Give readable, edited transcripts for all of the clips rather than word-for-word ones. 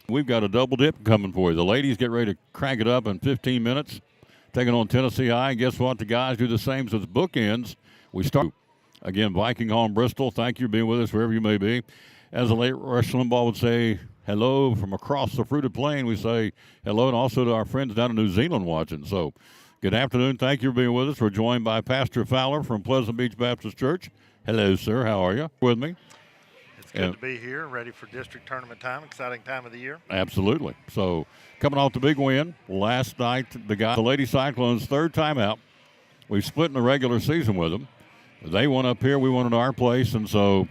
We've got a double dip coming for you. The ladies get ready to crank it up in 15 minutes, taking on Tennessee High. And guess what? The guys do the same. So it's bookends. We start again, Viking Hall in Bristol. Thank you for being with us wherever you may be. As the late Rush Limbaugh would say, hello from across the fruited plain. We say hello, and also to our friends down in New Zealand watching. So good afternoon. Thank you for being with us. We're joined by Pastor Fowler from Pleasant Beach Baptist Church. Hello, sir. How are you? With me? It's good to be here, ready for district tournament time. Exciting time of the year. Absolutely. So coming off the big win last night, the Lady Cyclones' third time out. We split in the regular season with them. They won up here. We won at our place, and so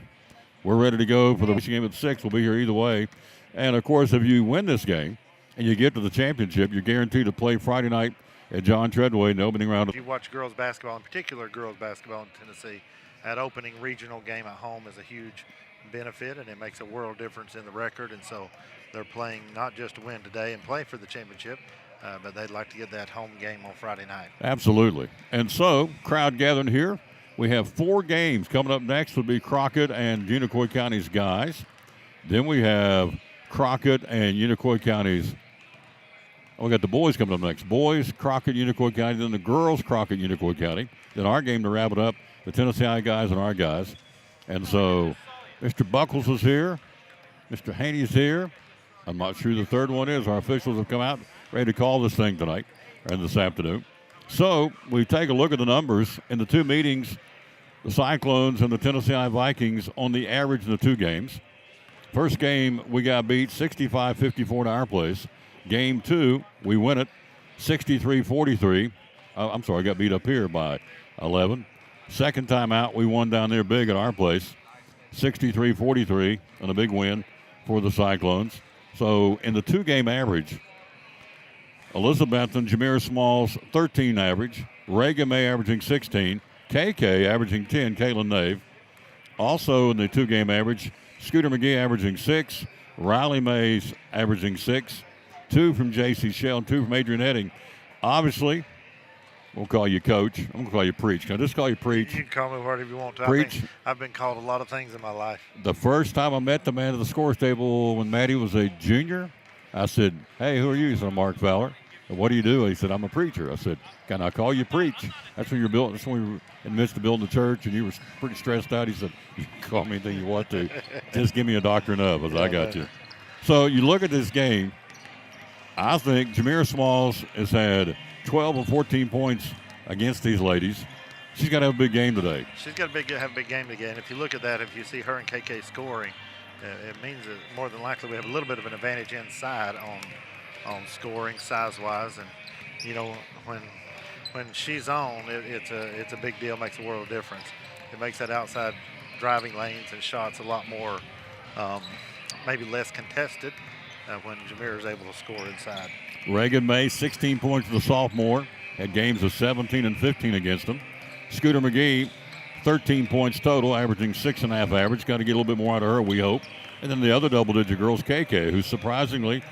we're ready to go for the game at 6. We'll be here either way. And, of course, if you win this game and you get to the championship, you're guaranteed to play Friday night at John Treadway in the opening round. If you watch girls basketball, in particular girls basketball in Tennessee, that opening regional game at home is a huge benefit, and it makes a world difference in the record. And so they're playing not just to win today and play for the championship, but they'd like to get that home game on Friday night. Absolutely. And so, crowd gathering here. We have 4 games. Coming up next would be Crockett and Unicoi County's guys. Then we have Crockett and Unicoi County's. We got the boys coming up next. Boys, Crockett, Unicoi County. Then the girls, Crockett, Unicoi County. Then our game to wrap it up, the Tennessee High guys and our guys. And so Mr. Buckles is here. Mr. Haney's here. I'm not sure who the third one is. Our officials have come out ready to call this thing tonight and this afternoon. So we take a look at the numbers in the 2 meetings, the Cyclones and the Tennessee High Vikings on the average in the 2 games. First game, we got beat 65-54 to our place. Game 2, we win it 63-43. I'm sorry, got beat up here by 11. Second time out, we won down there big at our place, 63-43, and a big win for the Cyclones. So in the 2-game average, Elizabethton, Jameer Smalls, 13 average. Reagan May averaging 16. KK averaging 10, Caitlin Nave. Also in the 2-game average, Scooter McGee averaging 6. Riley Mays averaging 6. 2 from J.C. Shell, 2 from Adrian Heading. Obviously, we'll call you Coach. I'm going to call you Preach. Can I just call you Preach? You can call me whatever you want to. Preach. I've been called a lot of things in my life. The first time I met the man at the scores table when Maddie was a junior, I said, hey, who are you? He said, I'm Mark Fowler. What do you do? He said, I'm a preacher. I said, can I call you Preach? That's when you're building. That's when we were in the midst of building the church, and you were pretty stressed out. He said, you can call me anything you want to. Just give me a doctrine of, as I got you. So you look at this game. I think Jameer Smalls has had 12 or 14 points against these ladies. She's got to have a big game today. She's got to have a big game today. And if you look at that, if you see her and KK scoring, it means that more than likely we have a little bit of an advantage inside on scoring size-wise. And, you know, when she's on, it's a big deal, makes a world of difference. It makes that outside driving lanes and shots a lot more, maybe less contested when Jameer is able to score inside. Reagan May, 16 points for the sophomore, had games of 17 and 15 against him. Scooter McGee, 13 points total, averaging 6.5 average. Got to get a little bit more out of her, we hope. And then the other double-digit girls, KK, who surprisingly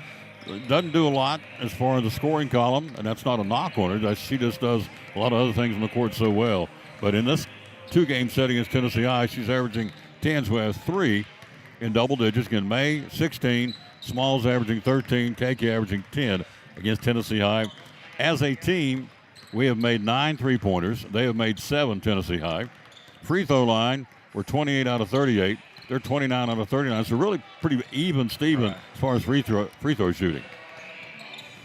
doesn't do a lot as far as the scoring column, and that's not a knock on her. She just does a lot of other things on the court so well. But in this 2-game set against Tennessee High, she's averaging 10, who has 3 in double digits. Again, May, 16, Smalls averaging 13, KK averaging 10 against Tennessee High. As a team, we have made 9 3-pointers. They have made 7, Tennessee High. Free throw line, we're 28 out of 38. They're 29 out of 39. So really pretty even, Steven, right, as far as free throw shooting.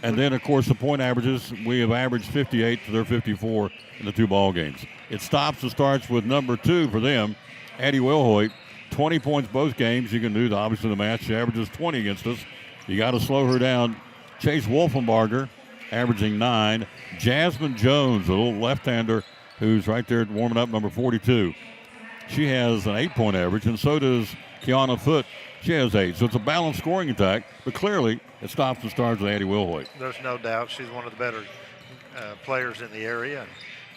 And then, of course, the point averages, we have averaged 58 to their 54 in the 2 ball games. It stops and starts with number 2 for them, Addie Wilhoit. 20 points both games. You can do, obviously, the math. She averages 20 against us. You got to slow her down. Chase Wolfenbarger averaging 9. Jasmine Jones, a little left-hander who's right there warming up, number 42. She has an 8-point average, and so does Kiana Foote. She has 8. So it's a balanced scoring attack, but clearly it stops and starts with Addie Wilhoit. There's no doubt she's one of the better players in the area,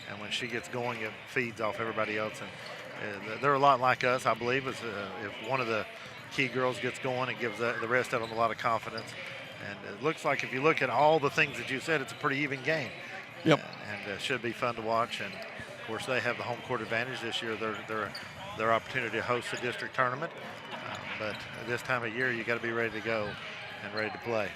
and when she gets going, it feeds off everybody else. And they're a lot like us, I believe. If one of the key girls gets going, it gives the rest of them a lot of confidence. And it looks like if you look at all the things that you said, it's a pretty even game. Yep. And should be fun to watch. And, of course, they have the home court advantage this year. Their opportunity to host a district tournament. But at this time of year, you got to be ready to go. and ready to play.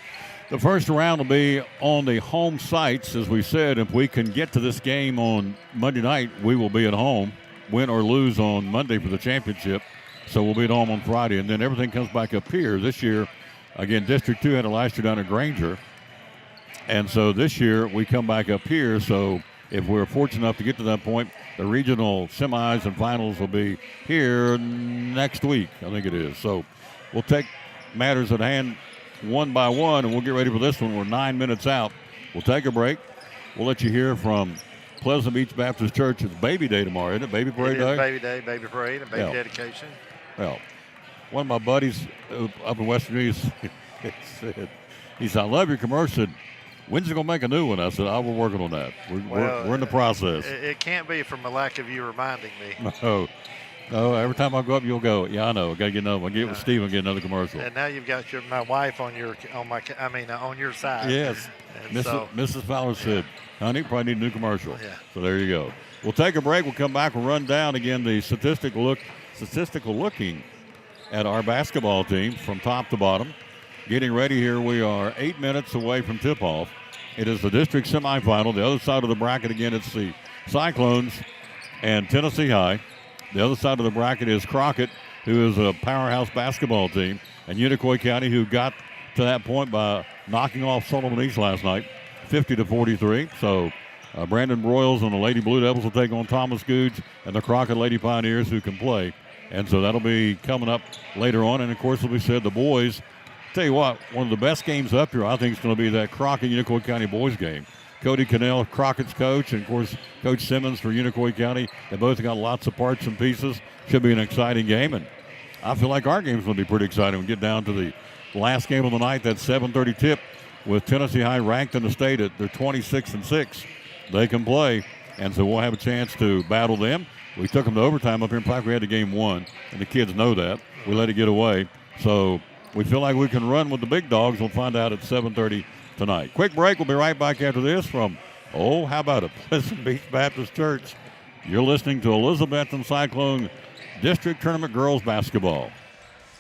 The first round will be on the home sites. As we said, if we can get to this game on Monday night, we will be at home, win or lose on Monday for the championship. So we'll be at home on Friday, and then everything comes back up here. This year, again, District 2 had it last year down at Granger. And so this year we come back up here. So if we're fortunate enough to get to that point, the regional semis and finals will be here next week, I think it is. So we'll take matters at hand one by one, and we'll get ready for this one. We're 9 minutes out. We'll take a break. We'll let you hear from Pleasant Beach Baptist Church. It's Baby Day tomorrow, isn't it? Baby Parade Day? Baby Day, Baby Parade, and Baby Dedication. Well, one of my buddies up in West Virginia said, I love your commercial. When's it going to make a new one? I said, we're working on that. We're in the process. It can't be from a lack of you reminding me. No, every time I go up, you'll go, yeah, I know. Got to get another one. Get with Steve and get another commercial. And now you've got my wife on your side. Yes. Mrs. Fowler said, honey, probably need a new commercial. Yeah. So there you go. We'll take a break. We'll come back. We'll run down again the statistical looking at our basketball team from top to bottom. Getting ready here. We are 8 minutes away from tip-off. It is the district semifinal. The other side of the bracket, again, it's the Cyclones and Tennessee High. The other side of the bracket is Crockett, who is a powerhouse basketball team, and Unicoi County, who got to that point by knocking off Sullivan East last night, 50-43. So Brandon Broyles and the Lady Blue Devils will take on Thomas Goods and the Crockett Lady Pioneers, who can play. And so that'll be coming up later on. And, of course, as we said, the boys, tell you what, one of the best games up here I think is going to be that Crockett-Unicoi County boys game. Cody Cannell, Crockett's coach, and, of course, Coach Simmons for Unicoi County. They both got lots of parts and pieces. Should be an exciting game, and I feel like our game's going to be pretty exciting. We get down to the last game of the night, that 7:30 tip with Tennessee High ranked in the state at they're 26-6. They can play, and so we'll have a chance to battle them. We took them to overtime up here in Pike. We had the game won, and the kids know that. We let it get away. So we feel like we can run with the big dogs. We'll find out at 7:30 tonight. Quick break. We'll be right back after this from, how about it, Pleasant Beach Baptist Church. You're listening to Elizabethton Cyclone District Tournament Girls Basketball.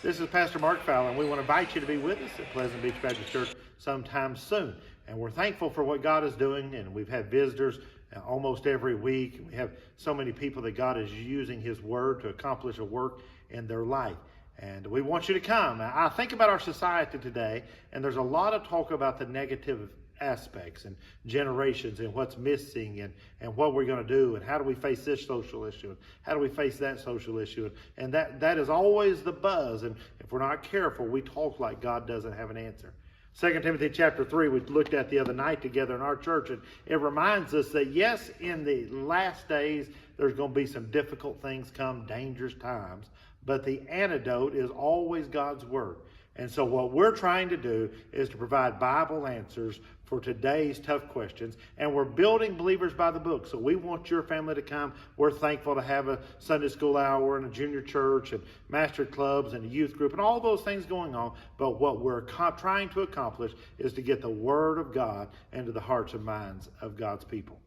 This is Pastor Mark Fowler, and we want to invite you to be with us at Pleasant Beach Baptist Church sometime soon. And we're thankful for what God is doing, and we've had visitors almost every week. We have so many people that God is using His Word to accomplish a work in their life. And we want you to come. I think about our society today, and there's a lot of talk about the negative aspects and generations and what's missing and what we're going to do and how do we face this social issue and how do we face that social issue. And that is always the buzz. And if we're not careful, we talk like God doesn't have an answer. 2 Timothy chapter 3 we looked at the other night together in our church, and it reminds us that yes, in the last days there's going to be some difficult things come, dangerous times, but the antidote is always God's Word. And so what we're trying to do is to provide Bible answers for today's tough questions. And we're building Believers by the Book. So we want your family to come. We're thankful to have a Sunday school hour and a junior church and master clubs and a youth group and all those things going on. But what we're trying to accomplish is to get the Word of God into the hearts and minds of God's people.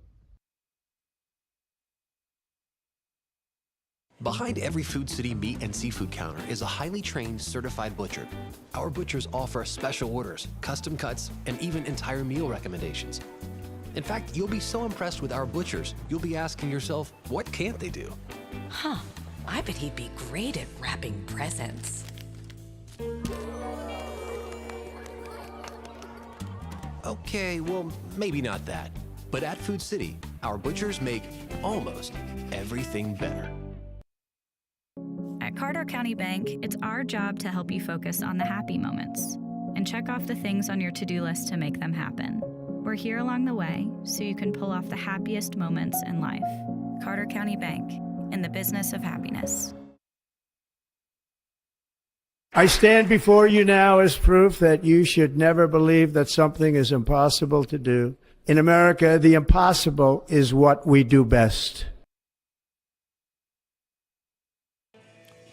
Behind every Food City meat and seafood counter is a highly trained, certified butcher. Our butchers offer special orders, custom cuts, and even entire meal recommendations. In fact, you'll be so impressed with our butchers, you'll be asking yourself, what can't they do? I bet he'd be great at wrapping presents. Okay, well, maybe not that. But at Food City, our butchers make almost everything better. At Carter County Bank, it's our job to help you focus on the happy moments and check off the things on your to-do list to make them happen. We're here along the way so you can pull off the happiest moments in life. Carter County Bank, in the business of happiness. I stand before you now as proof that you should never believe that something is impossible to do. In America, the impossible is what we do best.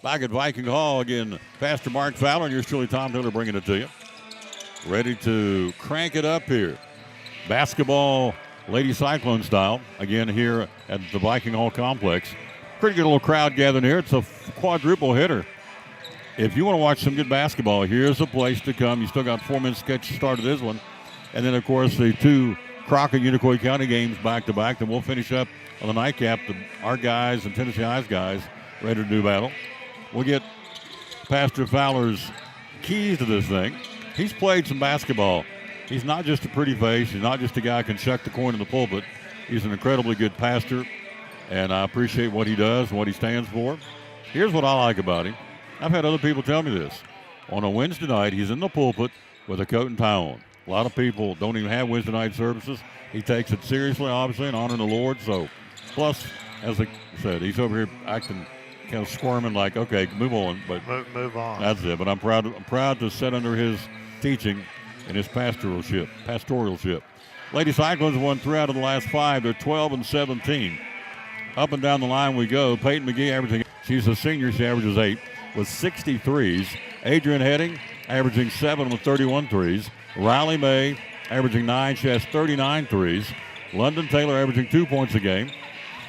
Back at Viking Hall again, Pastor Mark Fowler and yours truly Tom Taylor bringing it to you. Ready to crank it up here. Basketball, Lady Cyclone style, again here at the Viking Hall complex. Pretty good little crowd gathering here. It's a quadruple hitter. if you want to watch some good basketball, here's a place to come. You still got 4 minutes to get started this one. And then, of course, the 2 Crockett Unicoi County games back-to-back. Then we'll finish up on the nightcap. Our guys and Tennessee High's guys ready to do battle. We'll get Pastor Fowler's keys to this thing. He's played some basketball. He's not just a pretty face. He's not just a guy who can shuck the coin in the pulpit. He's an incredibly good pastor, and I appreciate what he does and what he stands for. Here's what I like about him. I've had other people tell me this. On a Wednesday night, he's in the pulpit with a coat and tie on. A lot of people don't even have Wednesday night services. He takes it seriously, obviously, and honoring the Lord. So, plus, as I said, he's over here acting kind of squirming like, okay, move on. But move on. That's it. But I'm proud to sit under his teaching and his pastoralship. Lady Cyclones won 3 out of the last 5. They're 12-17. Up and down the line we go. Peyton McGee averaging. She's a senior. She averages 8 with 63s. Adrian Heading averaging 7 with 31 threes. Riley May averaging 9. She has 39 threes. London Taylor averaging 2 points a game.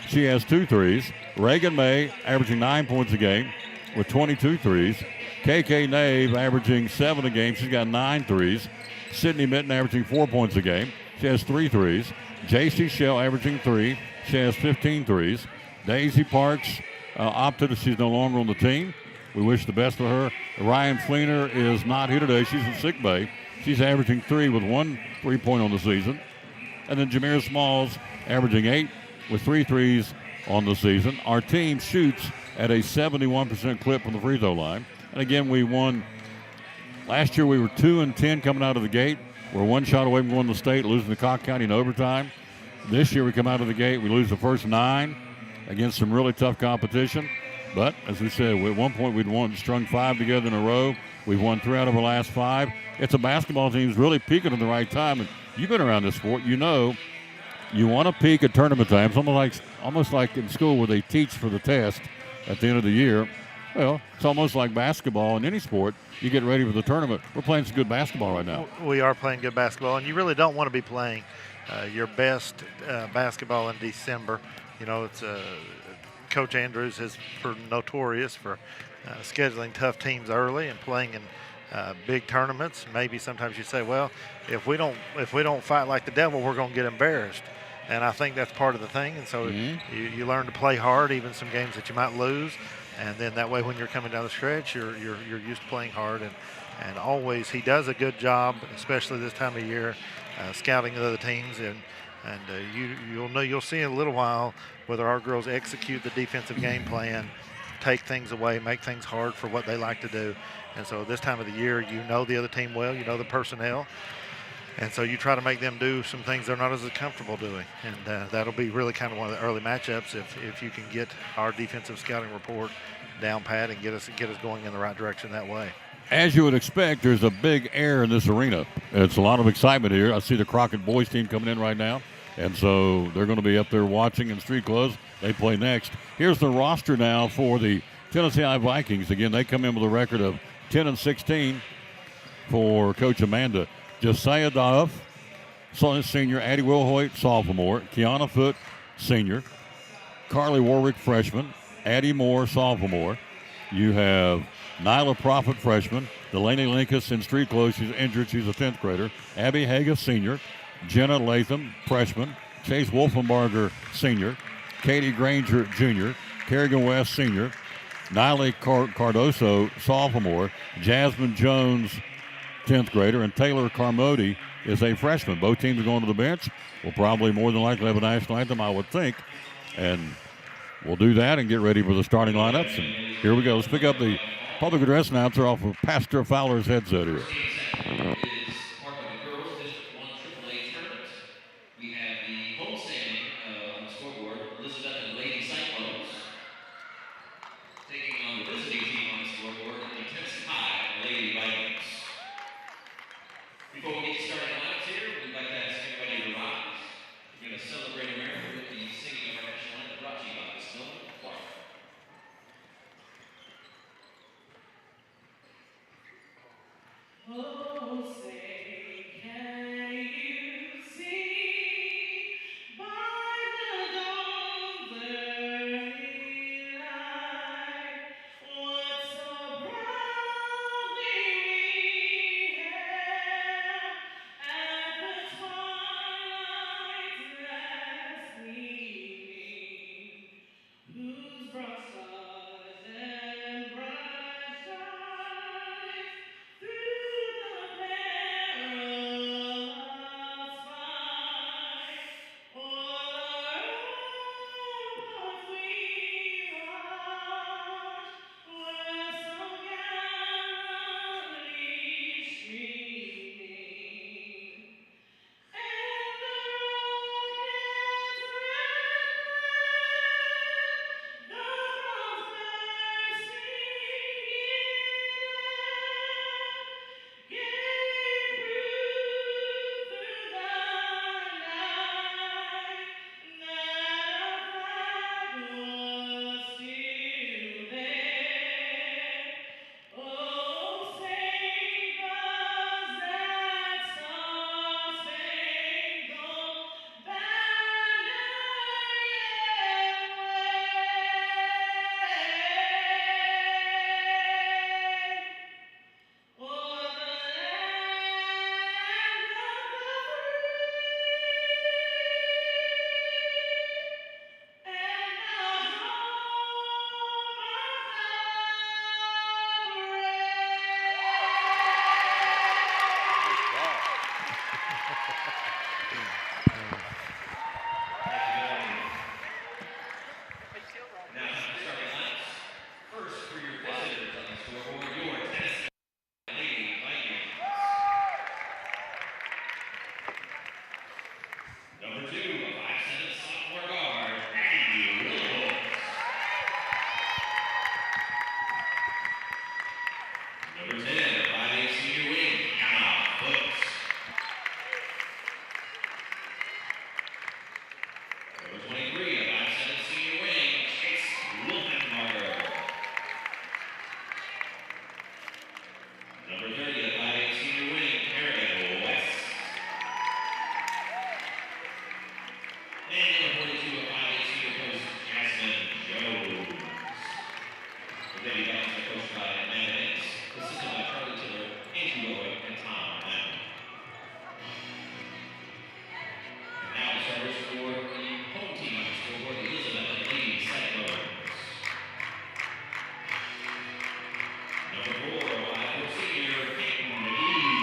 She has 2 threes. Reagan May averaging 9 points a game with 22 threes. KK Nave averaging 7 a game. She's got 9 threes. Sydney Mitten averaging 4 points a game. She has 3 threes. JC Shell averaging 3. She has 15 threes. Daisy Parks opted. She's no longer on the team. We wish the best for her. Ryan Fleener is not here today. She's in sick bay. She's averaging 3 with 1 3-point on the season. And then Jameer Smalls averaging 8 with 3 threes on the season. Our team shoots at a 71% clip from the free throw line. And again, we won. Last year we were 2-10 coming out of the gate. We're 1 shot away from going to the state, losing to Cobb County in overtime. This year we come out of the gate, we lose the first 9 against some really tough competition. But as we said, at one point we'd strung 5 together in a row. We've won 3 out of our last 5. It's a basketball team that's really peaking at the right time. And you've been around this sport, you know. You want to peak at tournament time. It's almost like in school where they teach for the test at the end of the year. Well, it's almost like basketball in any sport. You get ready for the tournament. We're playing some good basketball right now. We are playing good basketball, and you really don't want to be playing your best basketball in December. You know, it's Coach Andrews is notorious for scheduling tough teams early and playing in big tournaments. Maybe sometimes you say, well, if we don't fight like the devil, we're going to get embarrassed. And I think that's part of the thing. And so you learn to play hard, even some games that you might lose. And then that way, when you're coming down the stretch, you're used to playing hard. And always, he does a good job, especially this time of year, scouting the other teams. And you'll see in a little while whether our girls execute the defensive game plan, take things away, make things hard for what they like to do. And so this time of the year, you know the other team well, you know the personnel. And so you try to make them do some things they're not as comfortable doing. And that'll be really kind of one of the early matchups if you can get our defensive scouting report down pat and get us going in the right direction that way. As you would expect, there's a big air in this arena. It's a lot of excitement here. I see the Crockett boys team coming in right now. And so they're going to be up there watching in street clothes. They play next. Here's the roster now for the Tennessee High Vikings. Again, they come in with a record of 10-16 for Coach Amanda. Josiah Duff, senior. Addie Wilhoit, sophomore. Kiana Foote, senior. Carly Warwick, freshman. Addie Moore, sophomore. You have Nyla Prophet, freshman. Delaney Linkus in street clothes. She's injured. She's a 10th grader. Abby Haga, senior. Jenna Latham, freshman. Chase Wolfenbarger, senior. Katie Granger, junior. Kerrigan West, senior. Niley Cardoso, sophomore. Jasmine Jones, 10th grader. And Taylor Carmody is a freshman. Both teams are going to the bench. We'll probably more than likely have a national anthem, I would think. And we'll do that and get ready for the starting lineups. And here we go. Let's pick up the public address announcer off of Pastor Fowler's headset here. We have the homestanding on the scoreboard, ELIZABETHTON Lady Cyclones. Taking on the visiting team on the scoreboard, the Tennessee High Lady Vikings. Before we get to starting lineups here, we'd like to ask everybody to rise. We're going to celebrate America with the singing of our national anthem brought to you by the Stone Choir. Oh, say, can you see by the dawn's early light what so bright coached by Amanda Banks, assisted by Charlie Tiller, Andrew Lloyd, and Tom Allen. And now the starters for the home team on the scoreboard, Elizabethton Tenn Cyclones. Number 4, Ohio senior, Peyton McGee.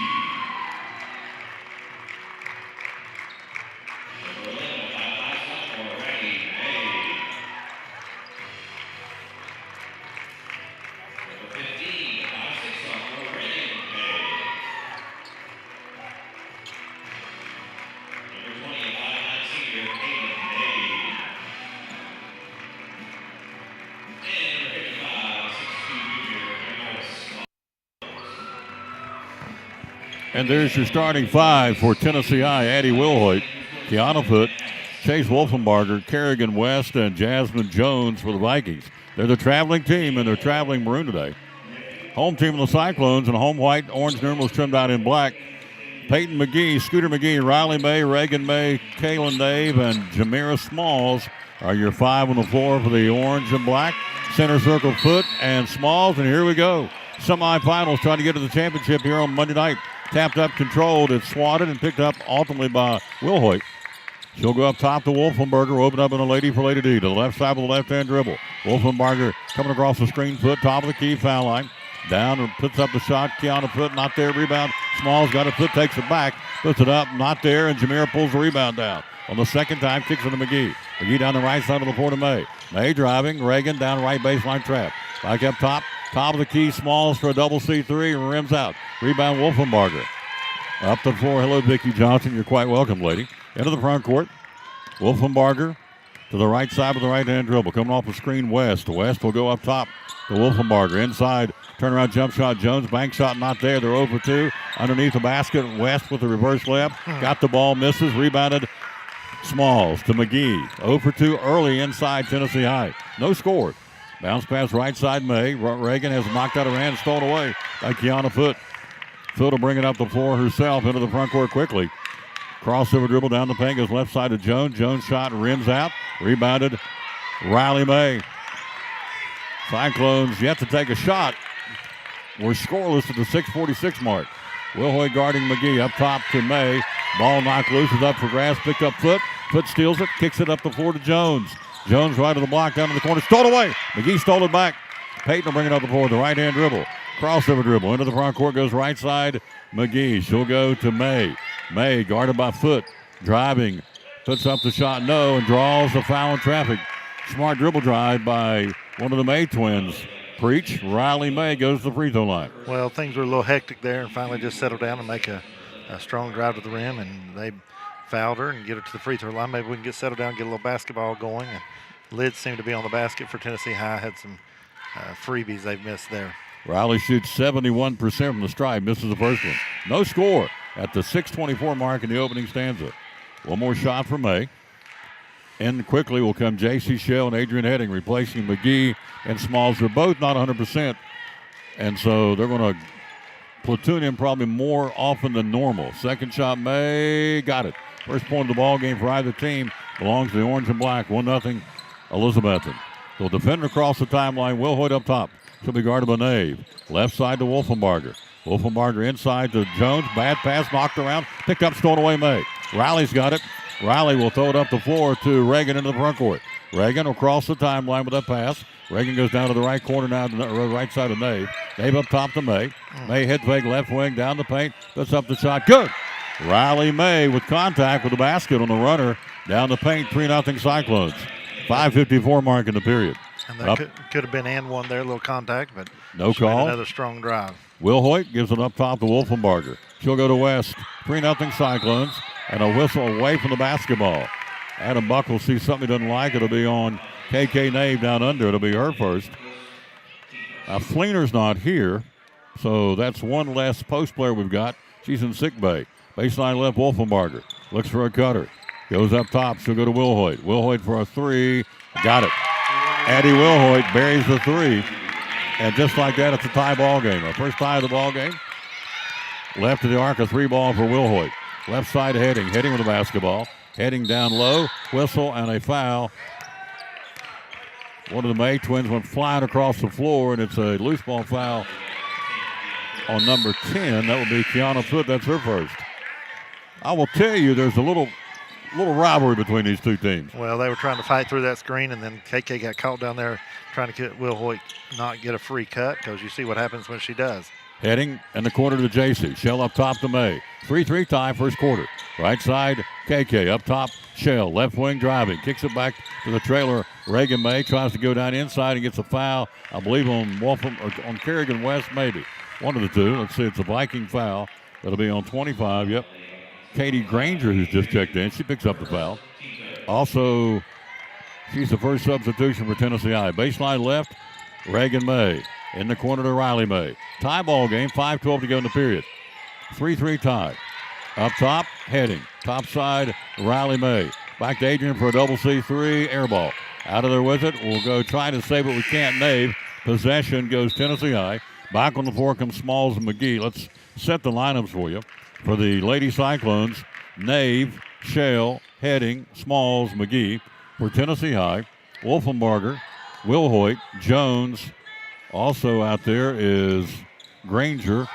Number 11, Ohio sophomore, Riley May. Number 15, Ohio 6 sophomore, Reagan May. Number 20, Ohio 9 senior, Hayden May. And number 55, 6'2" junior, Amos. And there's your starting five for Tennessee High. Addie Wilhoit, Kiana Foote, Chase Wolfenbarger, Kerrigan West, and Jasmine Jones for the Vikings. They're the traveling team, and they're traveling maroon today. Home team of the Cyclones in home white, orange numerals trimmed out in black. Peyton McGee, Scooter McGee, Riley May, Reagan May, Kaylin Dave, and Jamira Smalls are your five on the floor for the orange and black. Center circle, Foote and Smalls, and here we go. Semifinals trying to get to the championship here on Monday night. Tapped up, controlled, it's swatted and picked up ultimately by Wilhoit. She'll go up top to Wolfenbarger, open up in a lady for Lady D to the left side with the left-hand dribble. Wolfenbarger coming across the screen, Foote, top of the key, foul line. Down and puts up the shot. Kiana Foote, not there, rebound. Smalls got it, Foote takes it back, puts it up, not there, and Jamira pulls the rebound down. On the second time, kicks it to McGee. McGee down the right side of the floor to May. May driving, Reagan down right baseline trap. Back up top of the key, Smalls for a double C3, rims out. Rebound, Wolfenbarger. Up the floor, hello, Vicki Johnson. You're quite welcome, lady. Into the front court. Wolfenbarger to the right side with the right-hand dribble. Coming off the screen, West. West will go up top to Wolfenbarger. Inside, turnaround jump shot. Jones, bank shot not there. They're over 2. Underneath the basket, West with the reverse layup. Got the ball, misses, rebounded. Smalls to McGee. 0 for 2 early inside Tennessee High. No score. Bounce pass right side, May. Reagan has knocked out her hand, stolen away by Kiana Foote. Foote will bring it up the floor herself into the front court quickly. Crossover dribble down the paint, goes left side to Jones. Jones shot, rims out. Rebounded, Riley May. Cyclones yet to take a shot. We're scoreless at the 6:46 mark. Wilhoit guarding McGee up top to May. Ball knocked loose, is up for grabs, picked up Foote. Foote steals it, kicks it up the floor to Jones. Jones right of the block, down in the corner, stole away. McGee stole it back. Peyton will bring it up the floor, the right-hand dribble. Crossover dribble, into the front court, goes right side, McGee. She'll go to May. May guarded by Foote, driving, puts up the shot, no, and draws the foul in traffic. Smart dribble drive by one of the May twins. Preach, Riley May goes to the free throw line. Well, things were a little hectic there and finally just settled down and make a strong drive to the rim, and they fouled her and get her to the free throw line. Maybe we can get settled down, get a little basketball going. And lids seem to be on the basket for Tennessee High. Had some freebies they've missed there. Riley shoots 71% from the stripe, misses the first one. No score at the 6:24 mark in the opening stanza. One more shot for May. And quickly will come J.C. Shell and Adrian Heading, replacing McGee and Smalls. They're both not 100%, and so they're going to platoon him probably more often than normal. Second shot, May got it. First point of the ball game for either team belongs to the orange and black. 1-0 Elizabethton. So defender across the timeline. Wilhoit up top. She'll be guarded by Nave. Left side to Wolfenbarger. Wolfenbarger inside to Jones. Bad pass, knocked around. Picked up, stolen away May. Riley's got it. Riley will throw it up the floor to Reagan into the front court. Reagan will cross the timeline with that pass. Reagan goes down to the right corner now, to the right side of Nave. Nave up top to May. May head fake left wing, down the paint. Puts up the shot. Good. Riley May with contact with the basket on the runner. Down the paint, 3-0 Cyclones. 5:54 mark in the period. And that could have been and one there, a little contact, but no call. Another strong drive. Wilhoit gives it up top to Wolfenbarger. She'll go to West. 3-0 Cyclones. And a whistle away from the basketball. Adam Buck will see something he doesn't like. It'll be on KK Nave down under. It'll be her first. Fleener's not here, so that's one less post player we've got. She's in sick bay. Baseline left, Wolfenbarger. Looks for a cutter. Goes up top. She'll go to Wilhoit. Wilhoit for a three. Got it. Addie Wilhoit buries the three. And just like that, it's a tie ball game. Our first tie of the ball game. Left of the arc, a 3-ball for Wilhoit. Left side Heading. Heading with the basketball. Heading down low. Whistle and a foul. One of the May twins went flying across the floor, and it's a loose ball foul on number 10. That would be Kiana Foote. That's her first. I will tell you, there's a little rivalry between these two teams. Well, they were trying to fight through that screen, and then KK got caught down there trying to get Will Hoyt not get a free cut, because you see what happens when she does. Heading in the corner to JC. Shell up top to May. 3-3 tie, first quarter. Right side, KK. Up top, Shell. Left wing driving. Kicks it back to the trailer. Reagan May tries to go down inside and gets a foul, I believe, on Wolfram, or on Kerrigan West, maybe. One of the two. Let's see, it's a Viking foul. That'll be on 25. Yep. Katie Granger, who's just checked in, she picks up the foul. Also, she's the first substitution for Tennessee High. Baseline left, Reagan May. In the corner to Riley May. Tie ball game, 5:12 to go in the period. 3-3 tie. Up top, Heading. Top side, Riley May. Back to Adrian for a double C3, air ball. Out of there with it. We'll go try to save it. We can't. Nave. Possession goes Tennessee High. Back on the floor comes Smalls and McGee. Let's set the lineups for you. For the Lady Cyclones, Nave, Shale, Heading, Smalls, McGee. For Tennessee High, Wolfenbarger, Will Hoyt, Jones. Also out there is Granger.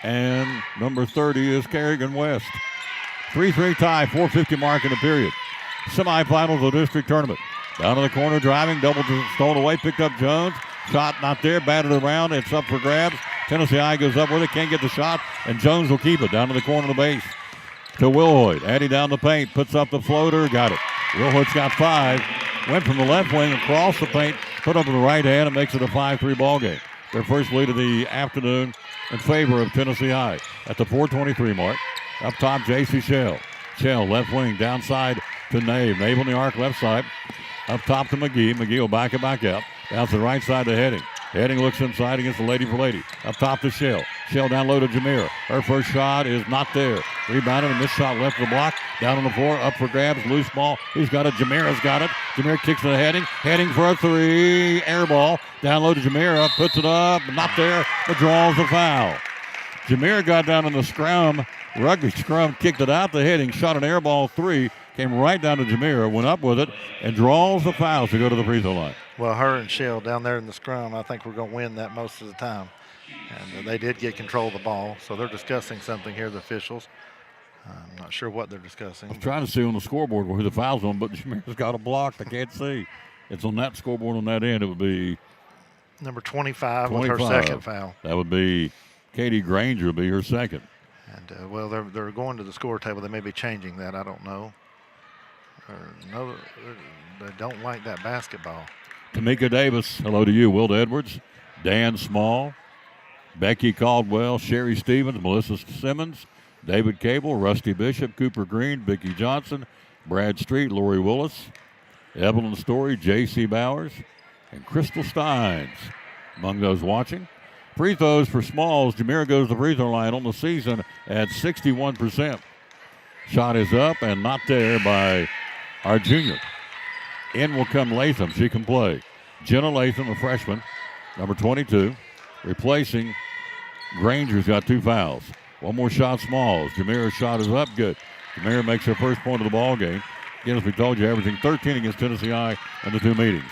And number 30 is Kerrigan West. 3-3 tie, 4:50 mark in the period. Semifinals of the district tournament. Down to the corner, driving, double stolen away, picked up Jones. Shot not there, batted around, it's up for grabs. Tennessee High goes up with it, can't get the shot, and Jones will keep it down to the corner of the base. To Will Hoyt, Addie down the paint, puts up the floater, got it. Will Hoyt's got 5, went from the left wing across the paint, put up with the right hand, and makes it a 5-3 ball game. Their first lead of the afternoon in favor of Tennessee High. At the 4:23 mark, up top, J.C. Shell. Shell, left wing, downside to Nave. Nave on the arc, left side. Up top to McGee. McGee will back it back out. Down to the right side to Heading. Heading looks inside against the Lady for Lady. Up top to Shell. Shell down low to Jamira. Her first shot is not there. Rebounded, and this shot left the block. Down on the floor, up for grabs, loose ball. Who's got it? Jamira's got it. Jamira kicks to the Heading. Heading for a 3. Air ball. Down low to Jamira. Puts it up. Not there, but draws the foul. Jamira got down in the scrum. Rugby scrum, kicked it out to Heading. Shot an air ball 3. Came right down to Jamira, went up with it, and draws the foul to go to the free throw line. Well, her and Shell down there in the scrum, I think we're going to win that most of the time. And they did get control of the ball, so they're discussing something here, the officials. I'm not sure what they're discussing. I was trying to see on the scoreboard where the foul's on, but Jamira's got it blocked. I can't see. It's on that scoreboard on that end. It would be number 25 with her second foul. That would be Katie Granger, would be her second. And, well, they're going to the score table. They may be changing that. I don't know. No, they don't like that basketball. Tamika Davis, hello to you. Wilt Edwards, Dan Small, Becky Caldwell, Sherry Stevens, Melissa Simmons, David Cable, Rusty Bishop, Cooper Green, Vicki Johnson, Brad Street, Lori Willis, Evelyn Story, J.C. Bowers, and Crystal Steins among those watching. Free throws for Smalls. Jamira goes to the free throw line on the season at 61%. Shot is up and not there by our junior. In will come Latham. She can play. Jenna Latham, a freshman, number 22, replacing Granger's got 2 fouls. One more shot, Smalls. Jamira's shot is up, good. Jamira makes her first point of the ball game. Again, as we told you, averaging 13 against Tennessee High in the 2 meetings.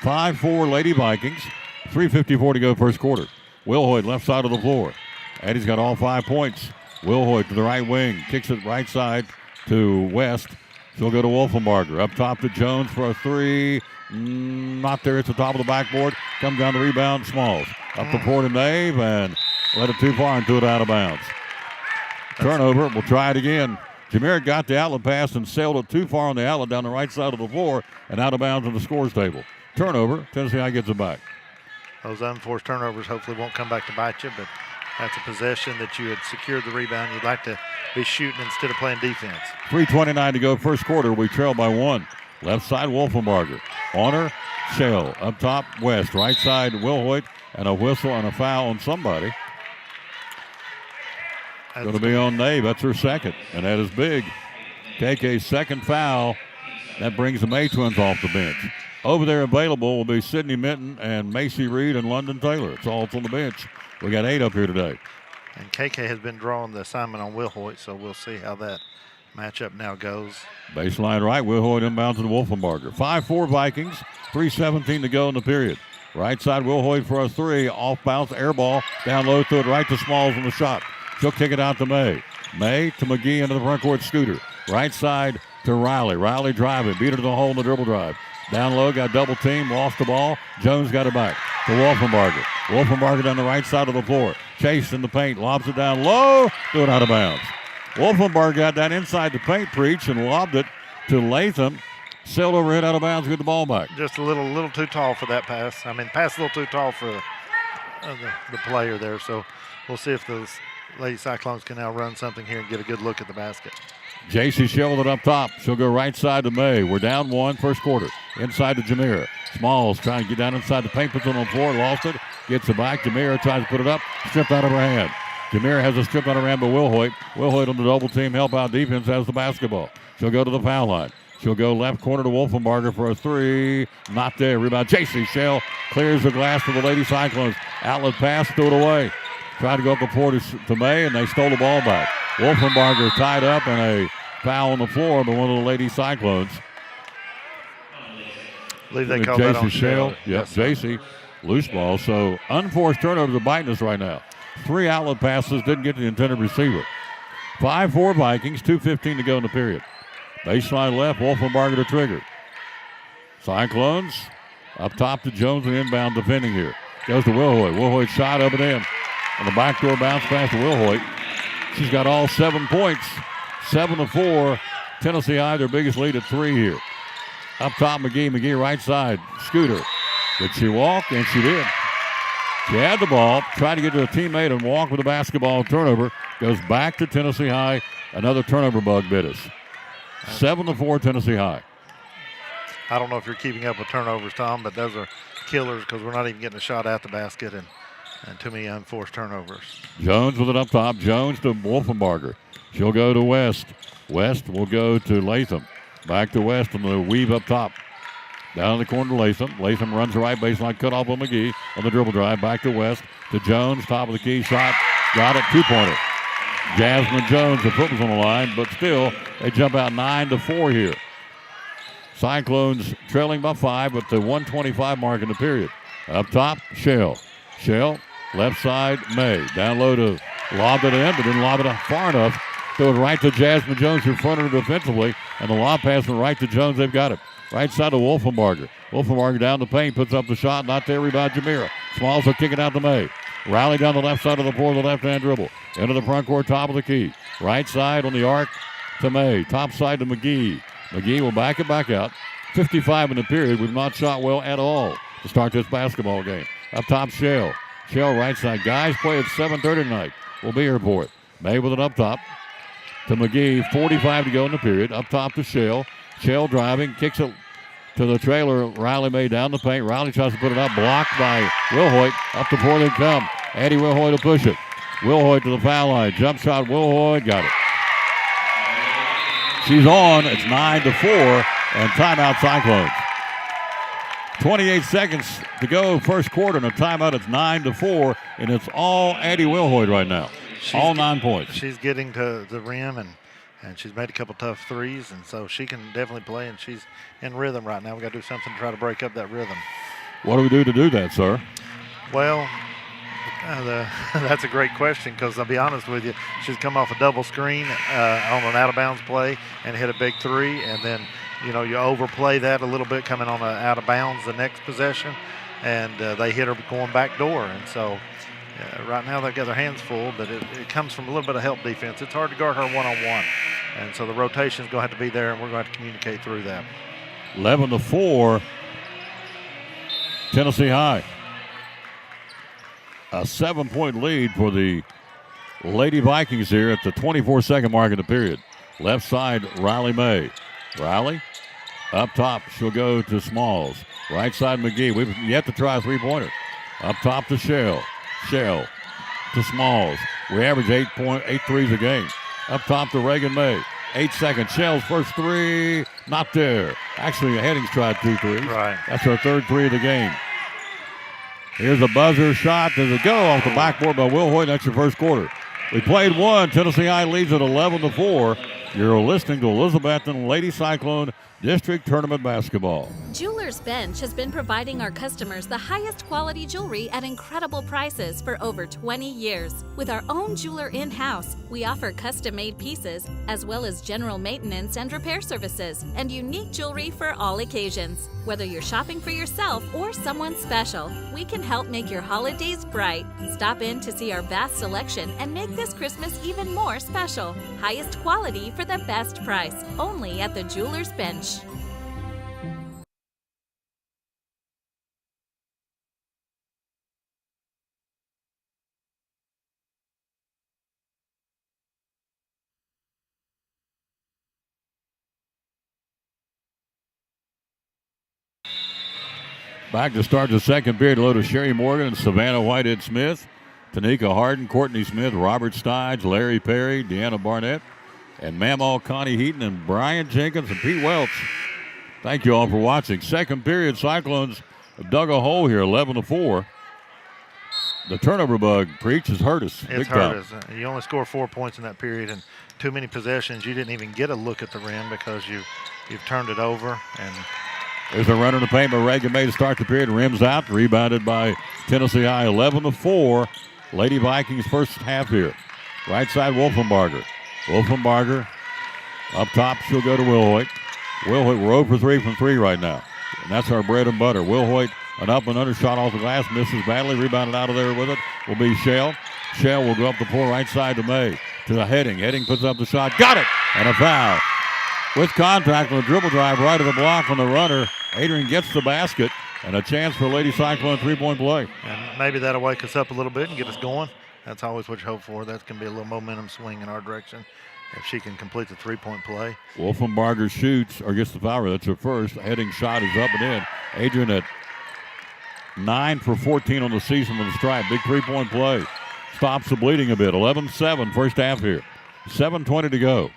5-4 Lady Vikings. 3:54 to go first quarter. Will Hoyt, left side of the floor. Addie's got all 5 points. Will Hoyt to the right wing. Kicks it right side to West. She'll go to Wolfenbarger. Up top to Jones for a 3. Not there. It's the top of the backboard. Comes down the rebound. Smalls. Up the floor to Nave and let it too far and threw it out of bounds. Turnover. We'll try it again. Jamira got the outlet pass and sailed it too far on the outlet down the right side of the floor and out of bounds on the scores table. Turnover. Tennessee High gets it back. Those unforced turnovers hopefully won't come back to bite you, but that's a possession that you had secured the rebound. You'd like to be shooting instead of playing defense. 3:29 to go first quarter. We trail by 1. Left side, Wolfenbarger. On her, Shell. Up top, West. Right side, Will Hoyt. And a whistle and a foul on somebody. Going to be on Nave. That's her second. And that is big. KK's second foul. That brings the May Twins off the bench. Over there available will be Sydney Minton and Macy Reed and London Taylor. It's all on the bench. We got 8 up here today. And KK has been drawing the assignment on Will Hoyt, so we'll see how that Matchup now goes. Baseline right, Will Hoyt inbounds to Wolfenbarger. 5-4 Vikings, 3:17 to go in the period. Right side, Will Hoyt for a three. Off bounce, air ball. Down low, throw it right to Smalls on the shot. She'll kick it out to May. May to McGee into the front court, Scooter. Right side to Riley. Riley driving, beat her to the hole in the dribble drive. Down low, got double team, lost the ball. Jones got it back to Wolfenbarger. Wolfenbarger down the right side of the floor. Chase in the paint, lobs it down low, threw it out of bounds. Wolfenbarger got that inside the paint breach and lobbed it to Latham. Sailed overhead out of bounds, get the ball back. Just a little too tall for that pass. I mean, pass a little too tall for the player there. So we'll see if the Lady Cyclones can now run something here and get a good look at the basket. J.C. Shell with it up top. She'll go right side to May. We're down one, first quarter. Inside to Jamira. Smalls trying to get down inside the paint, puts it on the floor, lost it, gets it back. Jamira tries to put it up, stripped out of her hand. Jamira has a strip out of her hand by Will Hoyt. Will Hoyt on the double team, help out defense, has the basketball. She'll go to the foul line. She'll go left corner to Wolfenbarger for a three. Not there. Rebound. J.C. Shell clears the glass for the Lady Cyclones. Outlet pass, threw it away. Tried to go up the floor to May, and they stole the ball back. Wolfenbarger tied up and a foul on the floor by one of the Lady Cyclones. I believe they called that on Shell. Yep, Yes, J.C. Loose ball. So unforced turnovers are biting us right now. 3 outlet passes, didn't get to the intended receiver. 5-4 Vikings, 2:15 to go in the period. Baseline left, Wolfenbarger to trigger. Cyclones up top to Jones and inbound defending here. Goes to Will Hoyt. Will Hoyt shot up and in. And the backdoor bounce pass to Will Hoyt. She's got all 7 points. 7-4. Tennessee High, their biggest lead at 3 here. Up top, McGee. McGee right side. Scooter. Did she walk? And she did. She had the ball, tried to get to a teammate and walk with the basketball. Turnover. Goes back to Tennessee High. Another turnover bug bit us. 7-4 Tennessee High. I don't know if you're keeping up with turnovers, Tom, but those are killers because we're not even getting a shot at the basket and too many unforced turnovers. Jones with it up top. Jones to Wolfenbarger. She'll go to West. West will go to Latham. Back to West on the weave up top. Down in the corner to Latham. Latham runs the right baseline, cut off on McGee on the dribble drive. Back to West to Jones. Top of the key shot. Got it. 2-pointer. Jasmine Jones, the foot was on the line, but still they jump out 9-4 here. Cyclones trailing by 5 at the 1:25 mark in the period. Up top, Shell. Shell, left side, May. Down low to lob it in, but didn't lob it far enough. Throw it right to Jasmine Jones, who fronted her defensively, and the lob pass went right to Jones. They've got it. Right side to Wolfenbarger. Wolfenbarger down the paint, puts up the shot, not there, rebound Jamira. Smalls will kick it out to May. Riley down the left side of the floor, the left-hand dribble. Into the front court, top of the key. Right side on the arc to May. Top side to McGee. McGee will back it back out. 55 in the period. We've not shot well at all to start this basketball game. Up top, Shell. Shell right side. Guys play at 7:30 tonight. We'll be here for it. May with it up top to McGee. 45 to go in the period. Up top to Shell. Shell driving. Kicks it to the trailer. Riley May down the paint. Riley tries to put it up. Blocked by Will Hoyt. Up the floor they come. Addie Will Hoyt to push it. Will Hoyt to the foul line. Jump shot. Will Hoyt got it. She's on. It's 9-4 and timeout Cyclones. 28 seconds to go first quarter and a timeout. It's 9-4 and it's all Addie Will Hoyt right now. All 9 points. She's getting to the rim and she's made a couple tough threes, and so she can definitely play, and she's in rhythm right now. We got to do something to try to break up that rhythm. What do we do to do that, sir? Well, that's a great question because I'll be honest with you, she's come off a double screen on an out-of-bounds play and hit a big three, and then you overplay that a little bit coming on an out-of-bounds the next possession, and they hit her going back door, and so right now they've got their hands full, but it comes from a little bit of help defense. It's hard to guard her one-on-one, and so the rotation's going to have to be there, and we're going to have to communicate through that. 11-4, Tennessee High. A 7-point lead for the Lady Vikings here at the 24-second mark in the period. Left side, Riley May. Riley up top. She'll go to Smalls. Right side, McGee. We've yet to try a three-pointer. Up top to Shell. Shell to Smalls. We average 8 threes a game. Up top to Reagan May. 8 seconds. Shell's first three. Not there. Actually, Headings tried 2 threes. Right. That's her third three of the game. Here's a buzzer shot. Does it go off the backboard by Will Hoyt? That's your first quarter. We played one. Tennessee High leads at 11-4. You're listening to Elizabethton Lady Cyclone District Tournament Basketball. Jeweler's Bench has been providing our customers the highest quality jewelry at incredible prices for over 20 years. With our own jeweler in-house, we offer custom-made pieces, as well as general maintenance and repair services, and unique jewelry for all occasions. Whether you're shopping for yourself or someone special, we can help make your holidays bright. Stop in to see our vast selection and make this Christmas even more special. Highest quality for the best price, only at the Jeweler's Bench. Back to start the second period, load of Sherry Morgan and Savannah Whitehead Smith, Tanika Harden, Courtney Smith, Robert Stides, Larry Perry, Deanna Barnett, and Mamaw Connie Heaton, and Brian Jenkins and Pete Welch. Thank you all for watching. Second period, Cyclones have dug a hole here, 11-4. The turnover bug, Preach, has hurt us. It's hurt us. You only score 4 points in that period, and too many possessions. You didn't even get a look at the rim because you've turned it over. And there's a run in the paint by Reagan May to start the period. Rims out, rebounded by Tennessee High, 11-4. Lady Vikings first half here. Right side, Wolfenbarger. Wolfenbarger up top, she'll go to Wilhoit. Wilhoit, we're 0 for 3 from 3 right now. And that's our bread and butter. Wilhoit, an up and under shot off the glass, misses badly, rebounded out of there with it will be Shell. Shell will go up the floor right side to May. To the Heading. Heading puts up the shot, got it! And a foul. With contact on the dribble drive right of the block on the runner. Adrian gets the basket and a chance for Lady Cyclone three-point play. And maybe that'll wake us up a little bit and get us going. That's always what you hope for. That can be a little momentum swing in our direction if she can complete the three-point play. Wolfenbarger shoots or gets the foul. That's her first. Heading shot is up and in. Adrian at 9 for 14 on the season with the stripe. Big three-point play. Stops the bleeding a bit. 11-7 first half here. 7:20 to go.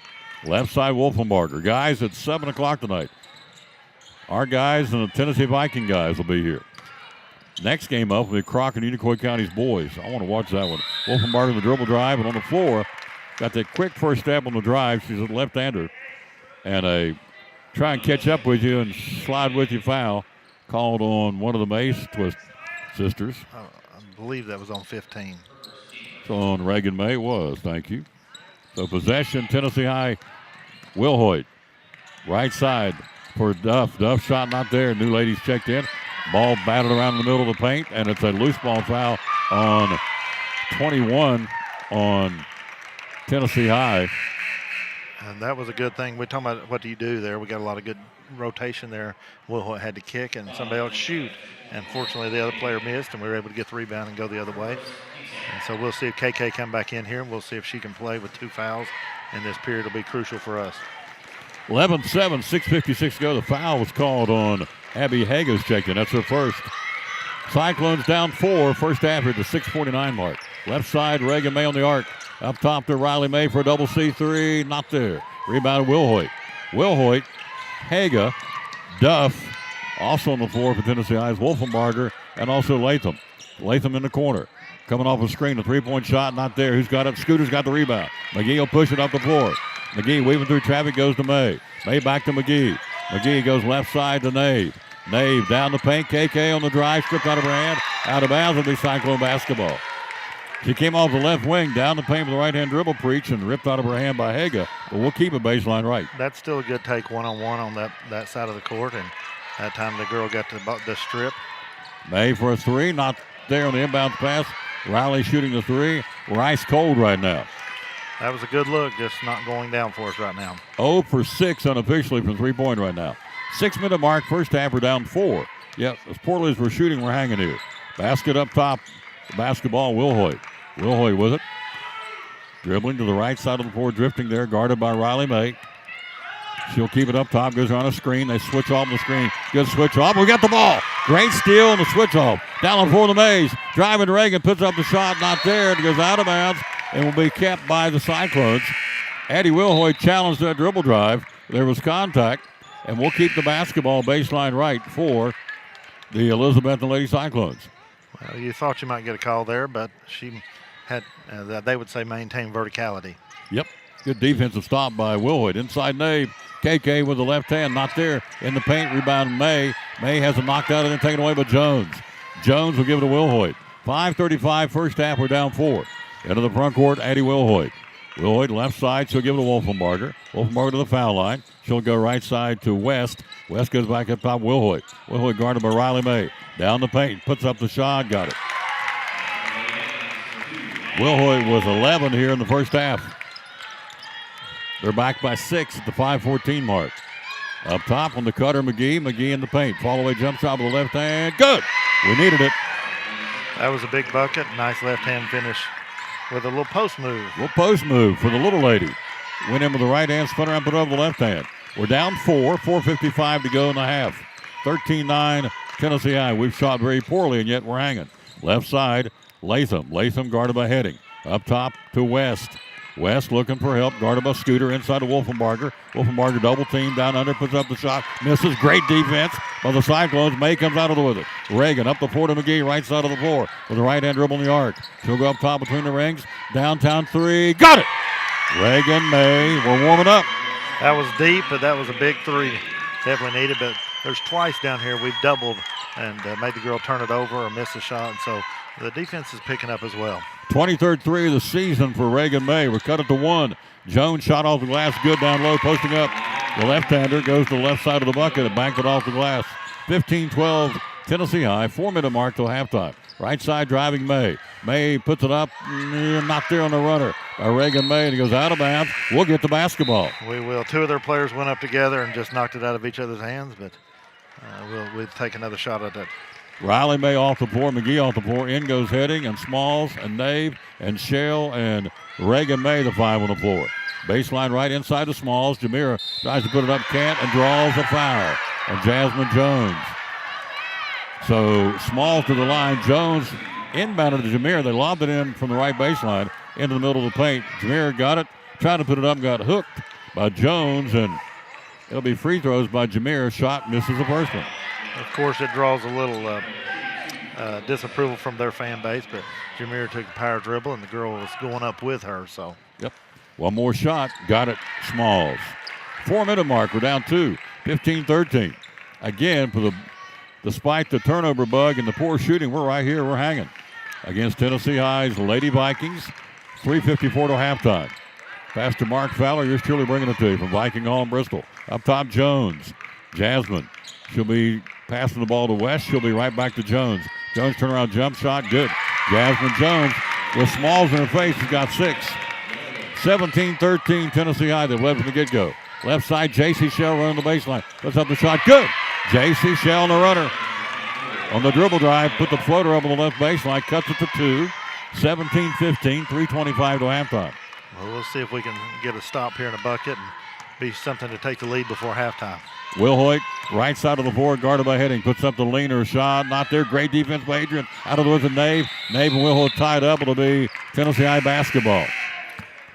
Left side Wolfenbarger. Guys, at 7 o'clock tonight. Our guys and the Tennessee Viking guys will be here. Next game up will be Crockett and Unicoi County's boys. I want to watch that one. Wolfenbarger the dribble drive and on the floor. Got that quick first step on the drive. She's a left-hander. And a try and catch up with you and slide with you foul called on one of the Mace Twist sisters. I believe that was on 15. So on Reagan May was, thank you. So possession, Tennessee High, Wilhoit. Right side for Duff. Duff shot not there. New ladies checked in. Ball batted around in the middle of the paint, and it's a loose ball foul on 21 on Tennessee High. And that was a good thing. We're talking about what do you do there. We got a lot of good rotation there. Wilhoit had to kick and somebody else shoot. And fortunately, the other player missed, and we were able to get the rebound and go the other way. And so we'll see if KK come back in here, and we'll see if she can play with 2 fouls. And this period will be crucial for us. 11-7, 6:56 to go. The foul was called on Abby Hager's checked in. That's her first. Cyclones down 4, first half here at the 6:49 mark. Left side, Reagan May on the arc. Up top to Riley May for a double C3. Not there. Rebound Wilhoit. Wilhoit, Haga, Duff, also on the floor for Tennessee High's Wolfenbarger, and also Latham. Latham in the corner. Coming off a screen, a three-point shot, not there. Who's got it? Scooter's got the rebound. McGee will push it up the floor. McGee weaving through traffic, goes to May. May back to McGee. McGee goes left side to Nave. Nave down the paint. KK on the drive, stripped out of her hand. Out of bounds will be Cyclone basketball. She came off the left wing, down the paint with the right-hand dribble Preach and ripped out of her hand by Haga. But we'll keep it baseline right. That's still a good take one-on-one on that side of the court. And that time the girl got to the strip. May for a three, not there on the inbound pass. Riley shooting the three. We're ice cold right now. That was a good look, just not going down for us right now. 0 for 6 unofficially from three-point right now. 6-minute mark, first half, we're down 4. Yep, as poorly as we're shooting, we're hanging here. Basket up top, basketball, Wilhoit. Wilhoit with it. Dribbling to the right side of the floor, drifting there, guarded by Riley May. She'll keep it up top, goes on a screen. They switch off the screen. Good switch off. We got the ball. Great steal on the switch off. Down on the floor of the Mays. Driving Reagan, puts up the shot, not there. It goes out of bounds and will be kept by the Cyclones. Addie Wilhoit challenged that dribble drive. There was contact, and we'll keep the basketball baseline right for the Elizabethton Lady Cyclones. Well, you thought you might get a call there, but she had they would say maintain verticality. Yep. Good defensive stop by Wilhoit. Inside Nave. KK with the left hand, not there. In the paint, rebound May. May has a knockout and then taken away by Jones. Jones will give it to Wilhoit. 5:35 first half, we're down 4. Into the front court, Addie Wilhoit. Wilhoit left side, she'll give it to Wolfenbarger. Wolfenbarger to the foul line. She'll go right side to West. West goes back up top, Wilhoit. Wilhoit guarded by Riley May. Down the paint, puts up the shot, got it. Wilhoit was 11 here in the first half. They're back by 6 at the 5:14 mark. Up top on the cutter, McGee. McGee in the paint. Fall away jump shot with the left hand. Good. We needed it. That was a big bucket. Nice left hand finish with a little post move. Little post move for the little lady. Went in with the right hand, spun around, put it over the left hand. We're down 4. 4:55 to go in the half. 13-9 Tennessee High. We've shot very poorly, and yet we're hanging. Left side, Latham. Latham guarded by Heading. Up top to West. West looking for help, guarded by Scooter inside of Wolfenbarger. Wolfenbarger double team down under, puts up the shot, misses. Great defense by the Cyclones. May comes out of the with it. Reagan up the floor to McGee, right side of the floor with the right hand dribble in the arc. She'll go up top between the rings. Downtown three, got it. Reagan, May, we're warming up. That was deep, but that was a big three. Definitely needed, but there's twice down here we've doubled and made the girl turn it over or miss a shot, and so the defense is picking up as well. 23rd three of the season for Reagan May. We're cut it to 1. Jones shot off the glass, good down low, posting up. The left-hander goes to the left side of the bucket and banked it off the glass. 15-12 Tennessee High, 4-minute mark till halftime. Right side driving May. May puts it up, not there on the runner by Reagan May, and he goes out of bounds. We'll get the basketball. We will. 2 of their players went up together and just knocked it out of each other's hands, but we'll take another shot at that. Riley May off the floor, McGee off the floor. In goes Heading and Smalls and Nave and Shell and Reagan May, the 5 on the floor. Baseline right inside to Smalls. Jamira tries to put it up, can't, and draws a foul on Jasmine Jones. So Smalls to the line. Jones inbounded to Jamira. They lobbed it in from the right baseline into the middle of the paint. Jamira got it, tried to put it up, got hooked by Jones, and it'll be free throws by Jamira. Shot misses the first one. Of course, it draws a little disapproval from their fan base, but Jamira took a power dribble, and the girl was going up with her. So, yep. One more shot. Got it, Smalls. 4-minute mark. We're down 2. 15-13. Again, despite the turnover bug and the poor shooting, we're right here. We're hanging against Tennessee High's Lady Vikings. 3:54 to halftime. Pass to Mark Fowler. Yours truly bringing it to you from Viking Hall in Bristol. Up top, Jones. Jasmine. She'll be passing the ball to West. She'll be right back to Jones. Jones turnaround jump shot. Good. Jasmine Jones with Smalls in her face. She's got 6. 17-13 Tennessee High. They've led from the get-go. Left side, J.C. Shell running the baseline. Puts up the shot. Good. J.C. Shell on the runner. On the dribble drive, put the floater up on the left baseline. Cuts it to 2. 17-15, 3:25 to halftime. Well, we'll see if we can get a stop here in a bucket and be something to take the lead before halftime. Wilhoit, right side of the floor, guarded by Heading. Puts up the leaner shot. Not there. Great defense by Adrian. Out of the woods of Nave. Nave and Wilhoit tied up. It'll be Tennessee High basketball.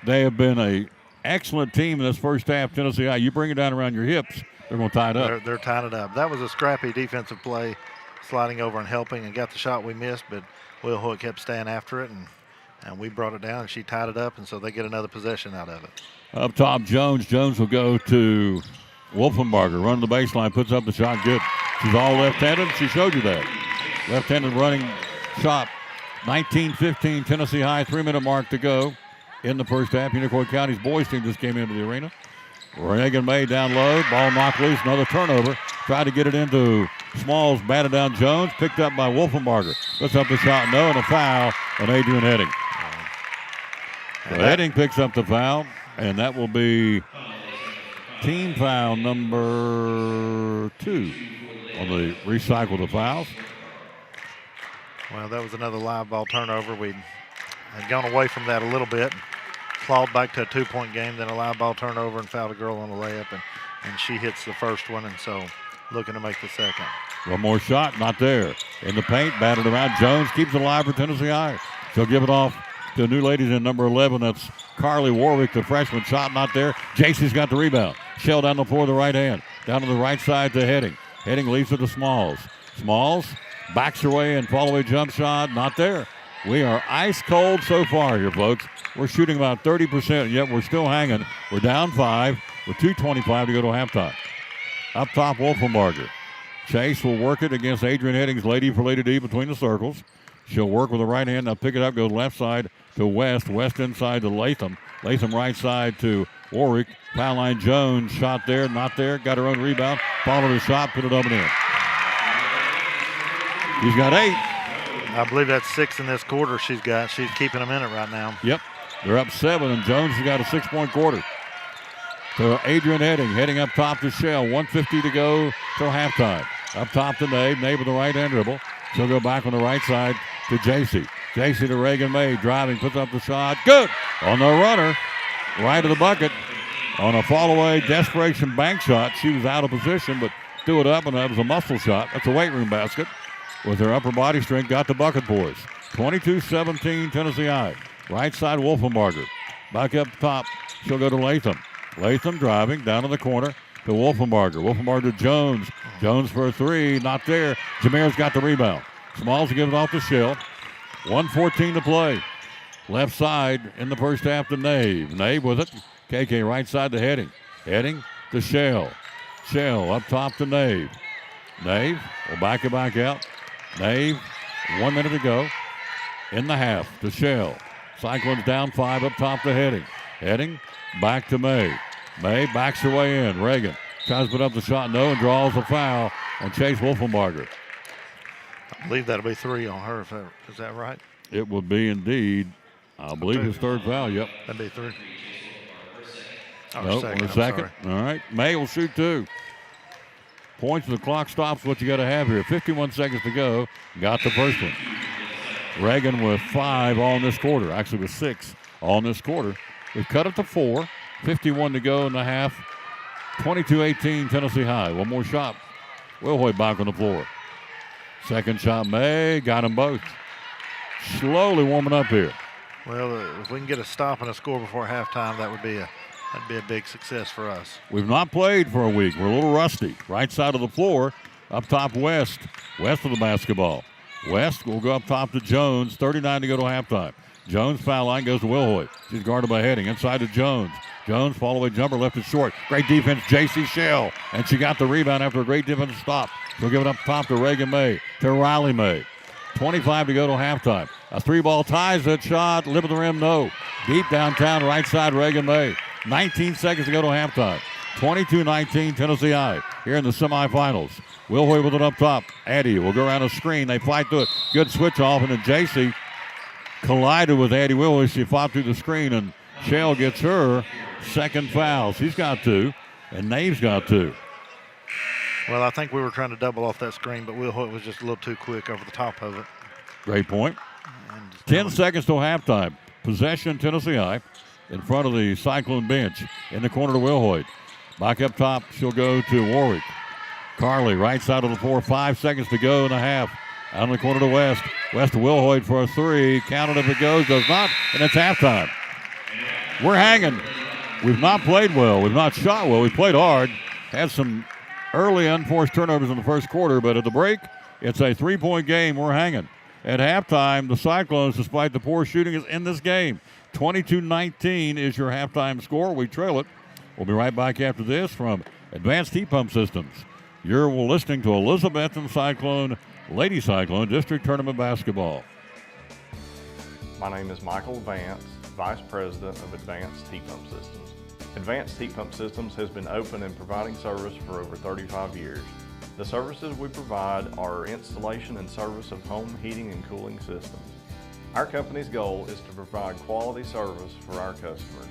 They have been an excellent team in this first half, Tennessee High. You bring it down around your hips, they're going to tie it up. They're tying it up. That was a scrappy defensive play, sliding over and helping, and got the shot we missed, but Wilhoit kept staying after it, and we brought it down, and she tied it up, and so they get another possession out of it. Up top, Jones. Jones will go to Wolfenbarger. Running the baseline, puts up the shot. Good. She's all left-handed. She showed you that. Left-handed running shot. 19-15 Tennessee High. 3-minute mark to go in the first half. Unicoi County's boys team just came into the arena. Reagan May down low. Ball knocked loose. Another turnover. Tried to get it into Smalls. Batted down Jones. Picked up by Wolfenbarger. Puts up the shot. No, and a foul on Adrian Heading. So Heading picks up the foul, and that will be team foul number 2 on the recycle the fouls. Well, that was another live ball turnover. We had gone away from that a little bit, clawed back to a 2-point game, then a live ball turnover and fouled a girl on the layup, and she hits the first one, and so looking to make the second. One more shot, not there. In the paint, batted around. Jones keeps it alive for Tennessee High. She'll give it off to new ladies in number 11. That's Carly Warwick, the freshman. Shot not there. JC's got the rebound. Shell down the floor, the right hand. Down to the right side to Heading. Heading leaves it to Smalls. Smalls backs her way and fall away jump shot. Not there. We are ice cold so far here, folks. We're shooting about 30%, yet we're still hanging. We're down 5 with 2:25 to go to halftime. Up top, Wolfenbarger. Chase will work it against Adrian Heading's Lady for Lady D between the circles. She'll work with the right hand. Now pick it up, go left side to West. West inside to Latham. Latham right side to Warwick. Foul line Jones. Shot there, not there. Got her own rebound. Followed the shot, put it up and in. He's got 8. I believe that's 6 in this quarter she's got. She's keeping them in it right now. Yep. They're up 7, and Jones has got a 6-point quarter. To Adrian Heading. Heading up top to Shell. 1:50 to go till halftime. Up top to Nave. Nave with the right hand dribble. She'll go back on the right side to JC. JC to Reagan May. Driving, puts up the shot. Good. On the runner. Right of the bucket. On a fall-away desperation bank shot. She was out of position, but threw it up, and that was a muscle shot. That's a weight room basket. With her upper body strength, got the bucket boys. 22-17 Tennessee High. Right side, Wolfenbarger. Back up top, she'll go to Latham. Latham driving down in the corner to Wolfenbarger. Wolfenbarger Jones. Jones for a 3, not there. Jameer's got the rebound. Smalls to give it off to Shell. 1:14 to play. Left side in the first half to Nave. Nave with it. KK right side to Heading. Heading to Shell. Shell up top to Nave. Nave will back it back out. Nave, 1 minute to go in the half to Shell. Cyclones down 5 up top to Heading. Heading back to May. May backs her way in. Reagan tries to put up the shot, no, and draws a foul on Chase Wolfenbarger. I believe that'll be 3 on her. Is that right? It will be indeed, I believe, his third foul. Yep. That'd be 3. No, second. All right. May will shoot 2. Points and the clock stops what you got to have here. 51 seconds to go. Got the first one. Reagan with 5 all in this quarter. Actually with 6 all in this quarter. We've cut it to 4. 51 to go in the half. 22-18 Tennessee High. One more shot. Wilhoit back on the floor. Second shot, May. Got them both. Slowly warming up here. Well, if we can get a stop and a score before halftime, that'd be a big success for us. We've not played for a week. We're a little rusty. Right side of the floor. Up top, West. West of the basketball. West will go up top to Jones. 39 to go to halftime. Jones foul line goes to Wilhoit. She's guarded by Heading. Inside to Jones. Jones, fall-away jumper, left it short. Great defense, J.C. Shell. And she got the rebound after a great defensive stop. She'll give it up top to Reagan May, to Riley May. 25 to go to halftime. A 3-ball ties that shot. Lip of the rim, no. Deep downtown, right side, Reagan May. 19 seconds to go to halftime. 22-19 Tennessee High here in the semifinals. Wilhoit with it up top. Addy will go around a screen. They fight through it. Good switch off, and then J.C. collided with Addy Wilhoit. She fought through the screen, and Shell gets her second foul. She's got 2, and Nave's got 2. Well, I think we were trying to double off that screen, but Wilhoit was just a little too quick over the top of it. Great point. 10 seconds till halftime. Possession, Tennessee High, in front of the Cyclone bench. In the corner to Wilhoit. Back up top, she'll go to Warwick. Carly, right side of the floor, 5 seconds to go in the half. Out in the corner to West. West to Wilhoit for a 3. Counted if it goes, does not, and it's halftime. We're hanging. We've not played well. We've not shot well. We played hard. Had some early unforced turnovers in the first quarter, but at the break, it's a 3-point game. We're hanging. At halftime, the Cyclones, despite the poor shooting, is in this game. 22-19 is your halftime score. We trail it. We'll be right back after this from Advanced Heat Pump Systems. You're listening to Elizabethton Cyclone, Lady Cyclone District Tournament Basketball. My name is Michael Vance, Vice President of Advanced Heat Pump Systems. Advanced Heat Pump Systems has been open and providing service for over 35 years. The services we provide are installation and service of home heating and cooling systems. Our company's goal is to provide quality service for our customers.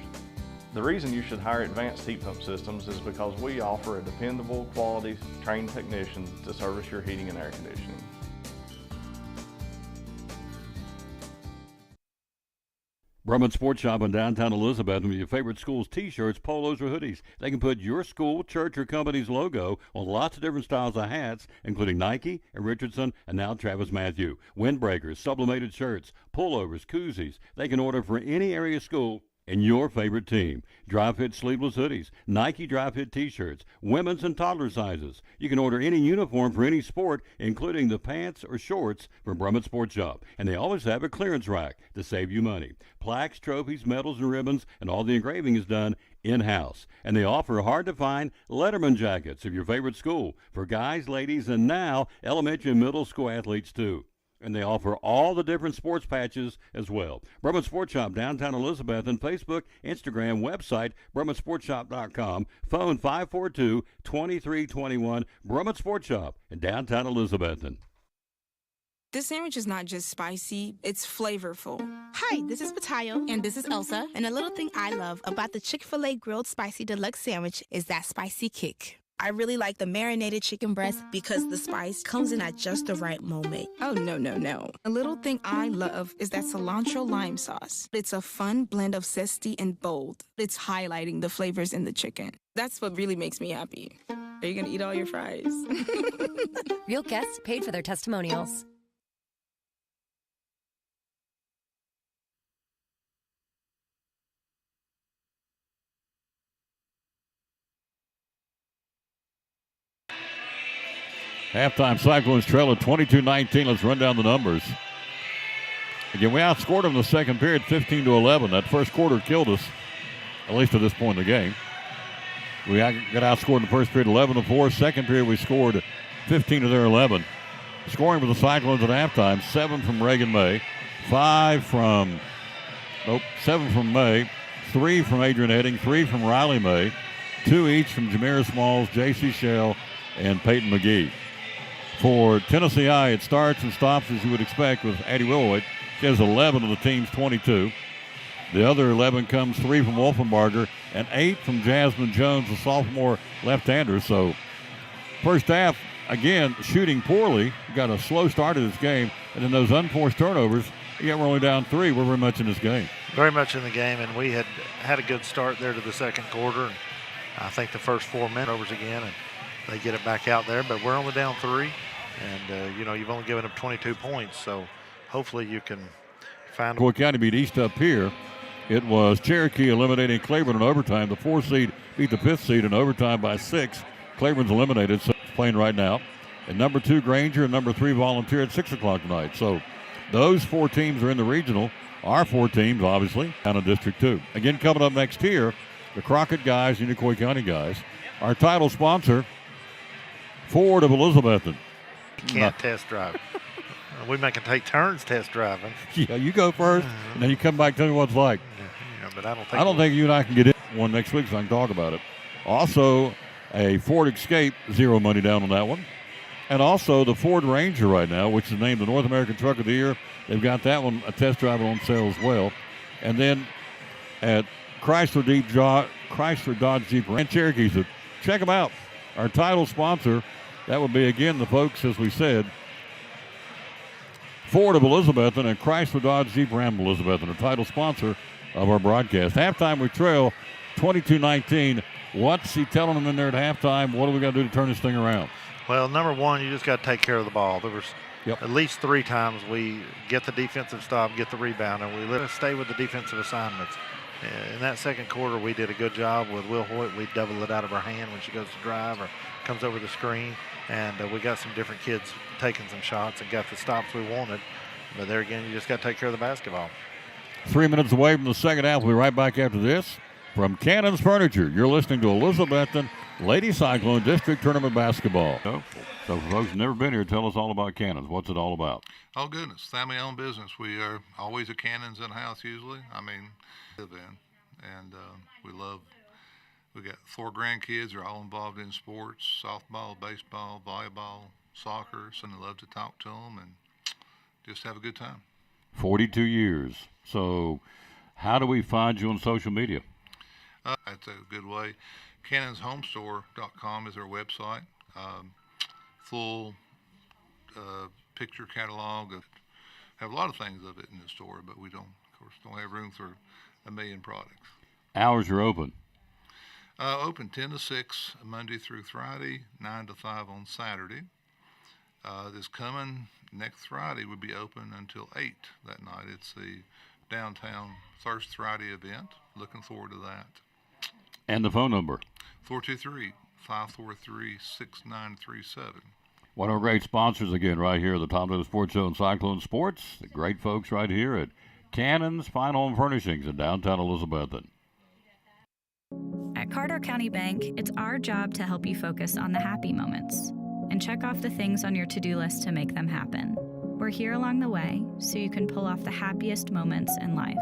The reason you should hire Advanced Heat Pump Systems is because we offer a dependable, quality, trained technician to service your heating and air conditioning. Brumman Sports Shop in downtown Elizabeth with your favorite school's t-shirts, polos, or hoodies. They can put your school, church, or company's logo on lots of different styles of hats, including Nike and Richardson and now Travis Matthew. Windbreakers, sublimated shirts, pullovers, koozies. They can order for any area school and your favorite team. Dry Fit sleeveless hoodies, Nike Dry Fit t-shirts, women's and toddler sizes. You can order any uniform for any sport, including the pants or shorts from Brummett Sports Shop. And they always have a clearance rack to save you money. Plaques, trophies, medals, and ribbons, and all the engraving is done in-house. And they offer hard-to-find Letterman jackets of your favorite school for guys, ladies, and now elementary and middle school athletes too. And they offer all the different sports patches as well. Brummett Sports Shop, downtown Elizabethton, Facebook, Instagram, website, BrummettSportsShop.com, phone 542-2321, Brummett Sports Shop in downtown Elizabethton. This sandwich is not just spicy, it's flavorful. Hi, this is Patayo. And this is Elsa. And a little thing I love about the Chick-fil-A Grilled Spicy Deluxe Sandwich is that spicy kick. I really like the marinated chicken breast because the spice comes in at just the right moment. Oh, no. A little thing I love is that cilantro lime sauce. It's a fun blend of zesty and bold. It's highlighting the flavors in the chicken. That's what really makes me happy. Are you going to eat all your fries? Real guests paid for their testimonials. Halftime Cyclones trail at 22-19. Let's run down the numbers. Again, we outscored them in the second period 15-11. That first quarter killed us, at least at this point in the game. We got outscored in the first period 11-4. Second period we scored 15 to their 11. Scoring for the Cyclones at halftime, 7 from Reagan May, 7 from May, 3 from Adrian Heading, 3 from Riley May, 2 each from Jameer Smalls, J.C. Shell, and Peyton McGee. For Tennessee I, it starts and stops as you would expect with Addie Willowick. She has 11 of the team's 22. The other 11 comes 3 from Wolfenbarger and 8 from Jasmine Jones, a sophomore left-hander. So first half, again, shooting poorly. Got a slow start to this game, and then those unforced turnovers, we're only down 3. We're very much in this game. Very much in the game, and we had a good start there to the second quarter. And I think the first 4 minutes overs again, and they get it back out there, but we're only down 3. And, you've only given up 22 points, so hopefully you can find Coy County beat East up here. It was Cherokee eliminating Claiborne in overtime. The 4 seed beat the 5th seed in overtime by 6. Claiborne's eliminated, so it's playing right now. And number 2, Granger, and number 3, Volunteer at 6 o'clock tonight. So those 4 teams are in the regional. Our 4 teams, obviously, down in District 2. Again, coming up next here, the Crockett guys, Unicoi County guys. Our title sponsor, Ford of Elizabethton. Can't test drive. We can take turns test driving. Yeah, you go first, and then you come back and tell me what it's like. Yeah, but I don't think you and I can get in one next week, so I can talk about it. Also, a Ford Escape, 0 money down on that one. And also the Ford Ranger right now, which is named the North American Truck of the Year. They've got that one, a test drive on sale as well. And then at Chrysler Dodge Jeep and Cherokee, so check them out. Our title sponsor, that would be, again, the folks, as we said, Ford of Elizabethton and Chrysler Dodge Jeep Ram Elizabethton, a title sponsor of our broadcast. Halftime, we trail 22-19. What's he telling them in there at halftime? What do we got to do to turn this thing around? Well, number one, you just got to take care of the ball. There was at least 3 times we get the defensive stop, get the rebound, and we let us stay with the defensive assignments. In that second quarter, we did a good job with Will Hoyt. We double it out of her hand when she goes to drive or comes over the screen. And we got some different kids taking some shots and got the stops we wanted. But there again, you just got to take care of the basketball. 3 minutes away from the second half. We'll be right back after this. From Cannon's Furniture, you're listening to Elizabethton Lady Cyclone District Tournament Basketball. So for folks who've never been here, tell us all about Cannon's. What's it all about? Oh, goodness. Family-owned business. We are always a Cannon's in the house usually. Live in. And we got 4 grandkids. They're all involved in sports, softball, baseball, volleyball, soccer. So they love to talk to them and just have a good time. 42 years. So how do we find you on social media? That's a good way. CannonsHomestore.com is our website. Full picture catalog. Have a lot of things of it in the store, but we don't have room for a million products. Hours are open? Open 10 to 6 Monday through Friday, 9 to 5 on Saturday. This coming next Friday would be open until 8 that night. It's the downtown Thirst Friday event. Looking forward to that. And the phone number? 423-543-6937. One of our great sponsors again right here at the Tom Taylor Sports Show and Cyclone Sports. The great folks right here at Cannon's Fine Home Furnishings in downtown Elizabethton. At Carter County Bank, it's our job to help you focus on the happy moments and check off the things on your to-do list to make them happen. We're here along the way so you can pull off the happiest moments in life.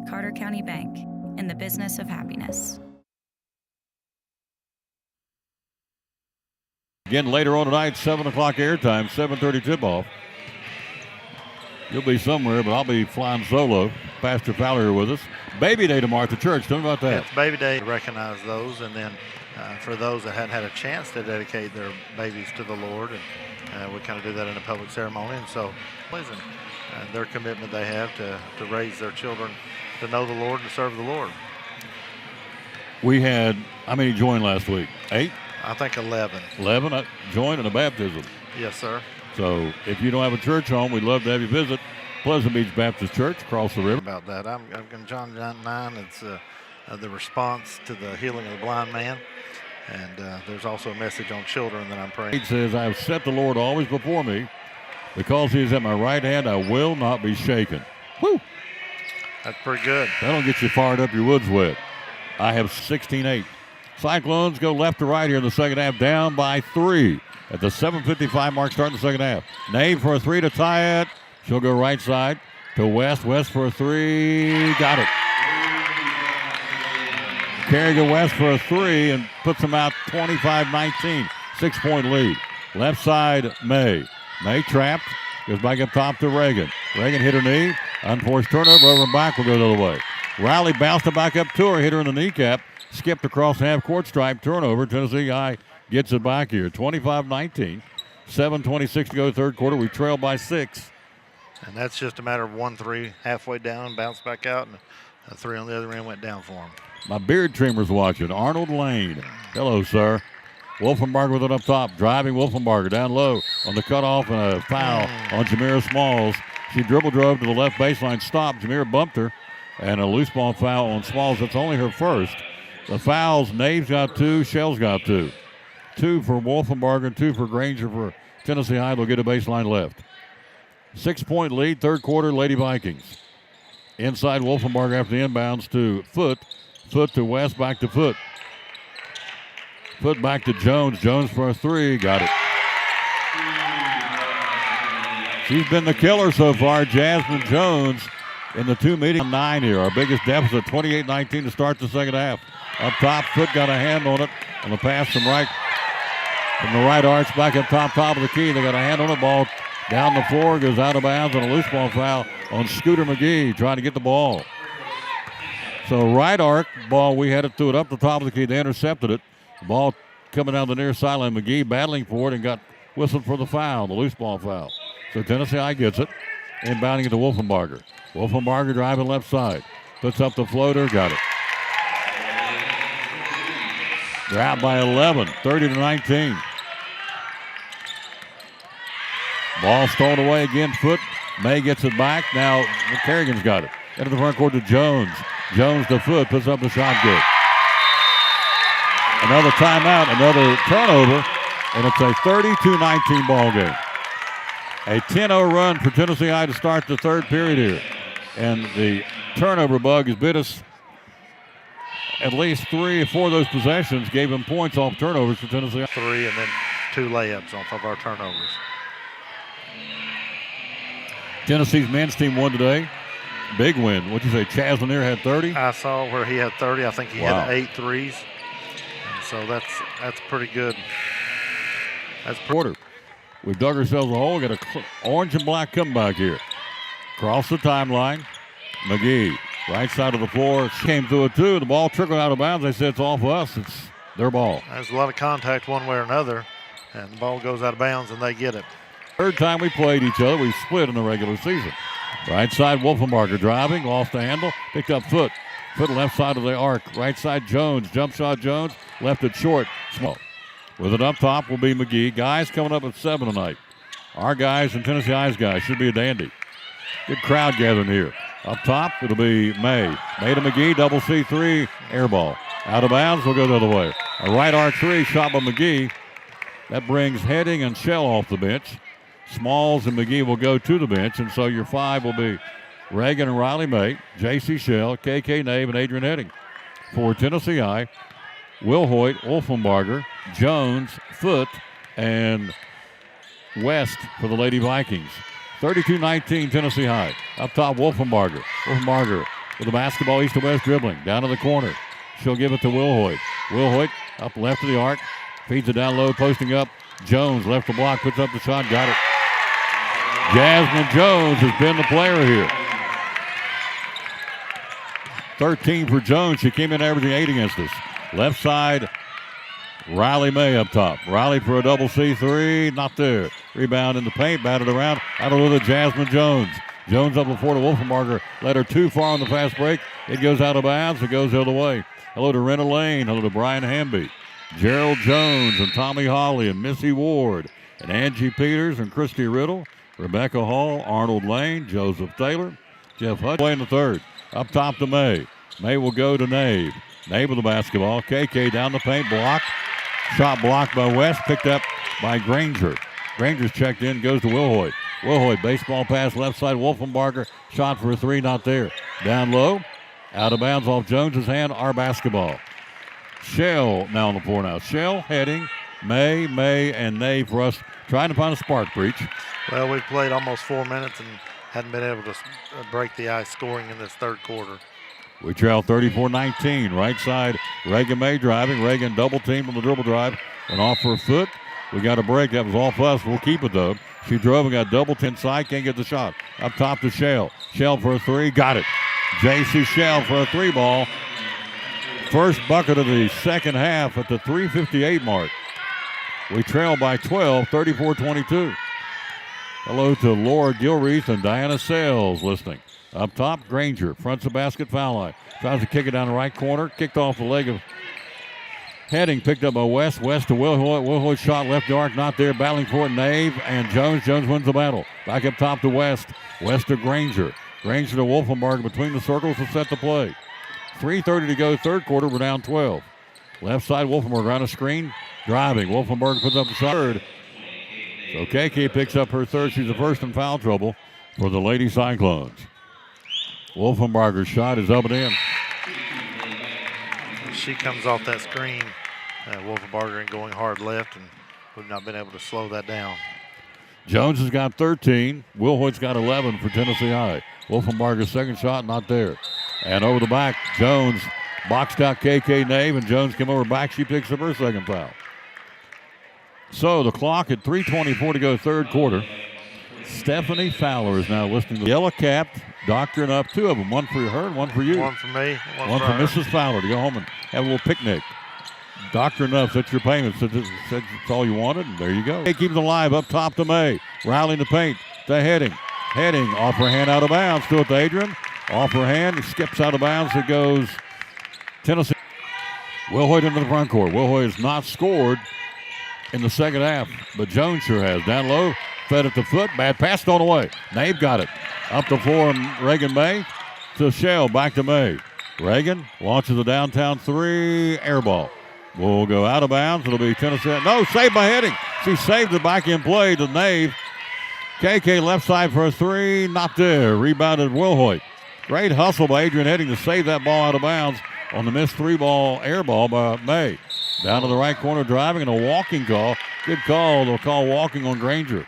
Carter County Bank, in the business of happiness. Again, later on tonight, 7 o'clock airtime, 7:30 tip-off. You'll be somewhere, but I'll be flying solo. Pastor Fowler here with us. Baby Day tomorrow at the church. Tell me about that. It's Baby Day to recognize those, and then for those that hadn't had a chance to dedicate their babies to the Lord, and we kind of do that in a public ceremony. And so, their commitment they have to raise their children to know the Lord and to serve the Lord. We had, how many joined last week? 8? I think 11. 11 joined in a baptism. Yes, sir. So if you don't have a church home, we'd love to have you visit Pleasant Beach Baptist Church across the river. About that, I'm in John 9. It's the response to the healing of the blind man. And there's also a message on children that I'm praying. It says, I have set the Lord always before me. Because he is at my right hand, I will not be shaken. Woo! That's pretty good. That'll get you fired up your woods wet. I have 16-8. Cyclones go left to right here in the second half, down by 3 at the 7:55 mark, starting the second half. Nave for a 3 to tie it. She'll go right side to West. West for a 3. Got it. Kerrigan West for a 3 and puts them out 25-19. 6-point lead. Left side, May. May trapped. Goes back up top to Reagan. Reagan hit her knee. Unforced turnover over and back will go the other way. Riley bounced it back up to her, hit her in the kneecap. Skipped across the half-court stripe, turnover. Tennessee High gets it back here. 25-19. 7:26 to go third quarter. We trail by 6. And that's just a matter of 1-3 halfway down, bounced back out, and a 3 on the other end went down for him. My beard trimmer's watching. Arnold Lane. Hello, sir. Wolfenbarger with it up top. Driving Wolfenbarger down low on the cutoff and a foul on Jamira Smalls. She drove to the left baseline, stopped. Jamira bumped her, and a loose ball foul on Smalls. That's only her first. The fouls, Nave's got 2, Shell's got 2. 2 for Wolfenbarger, 2 for Granger for Tennessee High. They'll get a baseline left. 6-point lead, third quarter, Lady Vikings. Inside Wolfenbarger after the inbounds to Foot. Foot to West, back to Foot. Foot back to Jones. Jones for a 3, got it. She's been the killer so far, Jasmine Jones, in the 2 meetings. 9 here, our biggest deficit, 28-19 to start the second half. Up top, Foot got a hand on it on the pass from the right arch back up top of the key. They got a hand on the ball down the floor, goes out of bounds on a loose ball foul on Scooter McGee trying to get the ball. So right arc ball, we had it through it up the top of the key. They intercepted it. The ball coming down the near sideline. McGee battling for it and got whistled for the foul, the loose ball foul. So Tennessee High gets it. Inbounding it to Wolfenbarger. Wolfenbarger driving left side. Puts up the floater, got it. They're out by 11, 30-19. Ball stolen away again. Foot. May gets it back. Now Kerrigan's got it. Into the front court to Jones. Jones to Foot. Puts up the shot good. Another timeout. Another turnover. And it's a 32-19 ball game. A 10-0 run for Tennessee High to start the third period here. And the turnover bug has bit us. At least 3 or 4 of those possessions gave them points off turnovers for Tennessee. 3 and then 2 layups off of our turnovers. Tennessee's men's team won today. Big win. What'd you say? Chaz Lanier had 30? I saw where he had 30. I think he hit 8 threes. And so that's pretty good. That's quarter. We've dug ourselves a hole. Got a orange and black comeback here. Across the timeline. McGee. Right side of the floor. Came through it too. The ball trickled out of bounds. They said it's off us. It's their ball. There's a lot of contact one way or another. And the ball goes out of bounds and they get it. Third time we played each other. We split in the regular season. Right side Wolfenbarger driving. Off the handle. Picked up Foot. Foot left side of the arc. Right side Jones. Jump shot Jones. Left it short. Small. With it up top will be McGee. Guys coming up at 7 tonight. Our guys and Tennessee High's guys should be a dandy. Good crowd gathering here. Up top, it'll be May. May to McGee, double C3, air ball. Out of bounds, will go the other way. A right arc three, shot by McGee. That brings Heading and Shell off the bench. Smalls and McGee will go to the bench, and so your 5 will be Reagan and Riley May, J.C. Shell, K.K. Nave, and Adrian Heading. For Tennessee High, Will Hoyt, Wolfenbarger, Jones, Foote, and West for the Lady Vikings. 32-19 Tennessee High. Up top, Wolfenbarger. Wolfenbarger with the basketball east to west dribbling. Down to the corner. She'll give it to Will Hoyt. Will Hoyt up left of the arc. Feeds it down low, posting up. Jones left the block, puts up the shot, got it. Jasmine Jones has been the player here. 13 for Jones. She came in averaging 8 against us. Left side, Riley May up top. Riley for a double C3, not there. Rebound in the paint, batted around. Out of the Jasmine Jones. Jones up before to Wolfenbarger. Led her too far on the fast break. It goes out of bounds. It goes the other way. Hello to Rena Lane. Hello to Brian Hamby. Gerald Jones and Tommy Holly and Missy Ward and Angie Peters and Christy Riddle. Rebecca Hall, Arnold Lane, Joseph Taylor, Jeff Hutch. Play in the third. Up top to May. May will go to Nave. Nave with the basketball. KK down the paint, blocked. Shot blocked by West, picked up by Granger. Granger's checked in, goes to Will Hoyt. Will Hoyt, baseball pass left side. Wolfenbarger, shot for a 3, not there. Down low, out of bounds off Jones's hand, our basketball. Shell now on the floor now. Shell, Heading, May, and Nave for us trying to find a spark breach. Well, we've played almost 4 minutes and hadn't been able to break the ice scoring in this third quarter. We trail 34-19. Right side, Reagan May driving. Reagan double teamed on the dribble drive and off for a foot. We got a break. That was off us. We'll keep it though. She drove and got double inside. Can't get the shot. Up top to Shell. Shell for a 3. Got it. J.C. Shell for a 3 ball. First bucket of the second half at the 3:58 mark. We trail by 12, 34-22. Hello to Laura Gilreath and Diana Sales listening. Up top, Granger, fronts the basket, foul line. Tries to kick it down the right corner. Kicked off the leg of Heading, picked up by West. West to Will Hoyt. Will Hoyt shot left the arc, not there. Battling for it, Nave and Jones. Jones wins the battle. Back up top to West. West to Granger. Granger to Wolfenbarger between the circles to set the play. 3:30 to go, third quarter. We're down 12. Left side, Wolfenbarger on a screen. Driving. Wolfenbarger puts up the shot. Third. So KK picks up her third. She's the first in foul trouble for the Lady Cyclones. Wolfenbarger's shot is up and in. She comes off that screen, Wolfenbarger, and going hard left, and we've not been able to slow that down. Jones has got 13. Will Hoyt's got 11 for Tennessee High. Wolfenbarger's second shot, not there. And over the back, Jones boxed out KK Nave, and Jones came over back. She picks up her second foul. So the clock at 3:24 to go, third quarter. Stephanie Fowler is now listening to the yellow capped, doctoring up 2 of them. One for her and one for you. One for me. One for Mrs. Fowler to go home and have a little picnic. Doctoring up, that's your payment. Said it's all you wanted, and there you go. Hey, keeps it alive up top to May. Rallying the paint to Heading. Heading off her hand out of bounds. Still to Adrian. Off her hand. He skips out of bounds. It goes Tennessee. Will Hoyt into the front court. Will Hoyt has not scored in the second half, but Jones sure has. Down low, fed it to Foot. Bad pass thrown away. Nave got it. Up the floor, Reagan May to Shell. Back to May. Reagan launches a downtown 3. Air ball. Will go out of bounds. It'll be Tennessee. No, saved by Heading. She saved the back end play to Nave. KK left side for a 3. Not there. Rebounded Will Hoyt. Great hustle by Adrian Heading to save that ball out of bounds on the missed 3-ball air ball by May. Down to the right corner driving and a walking call. Good call. They'll call walking on Granger.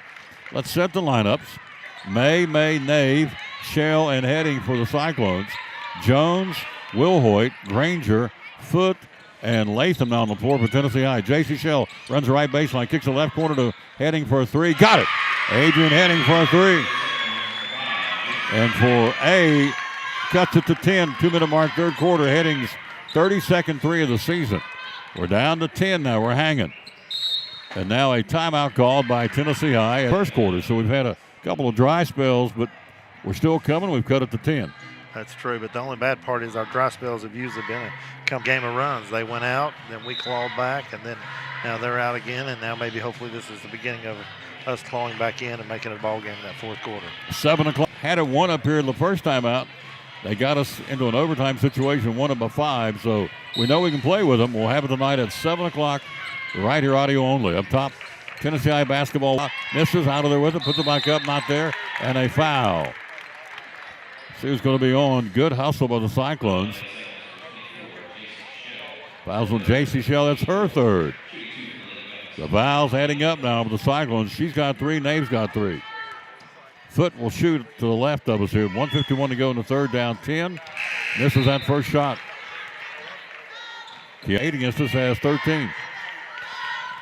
Let's set the lineups. May, Nave, Shell, and Heading for the Cyclones. Jones, Will Hoyt, Granger, Foot, and Latham now on the floor for Tennessee High. J.C. Shell runs the right baseline, kicks the left corner to Heading for a 3. Got it. Adrian Heading for a 3. And for A, cuts it to 10. 2-minute mark, third quarter. Heading's 32nd 3 of the season. We're down to 10 now. We're hanging. And now a timeout called by Tennessee High at first quarter. So we've had a couple of dry spells, but we're still coming. We've cut it to 10. That's true, but the only bad part is our dry spells have usually been a game of runs. They went out, then we clawed back, and then Now they're out again, and now maybe hopefully this is the beginning of us clawing back in and making it a ball game in that fourth quarter. 7 o'clock. Had it 1 up here the first time out. They got us into an overtime situation, 1 up by 5, so we know we can play with them. We'll have it tonight at 7 o'clock, right here, audio only. Up top, Tennessee High basketball misses, out of there with it, puts it back up, not there, and a foul. See who's going to be on. Good hustle by the Cyclones. Fouls on J.C. Shell, that's her third. The fouls adding up now with the Cyclones. She's got 3, Nave's got 3. Foot will shoot to the left of us here. 1:51 to go in the third, down 10. Misses that first shot. 8 against us has 13.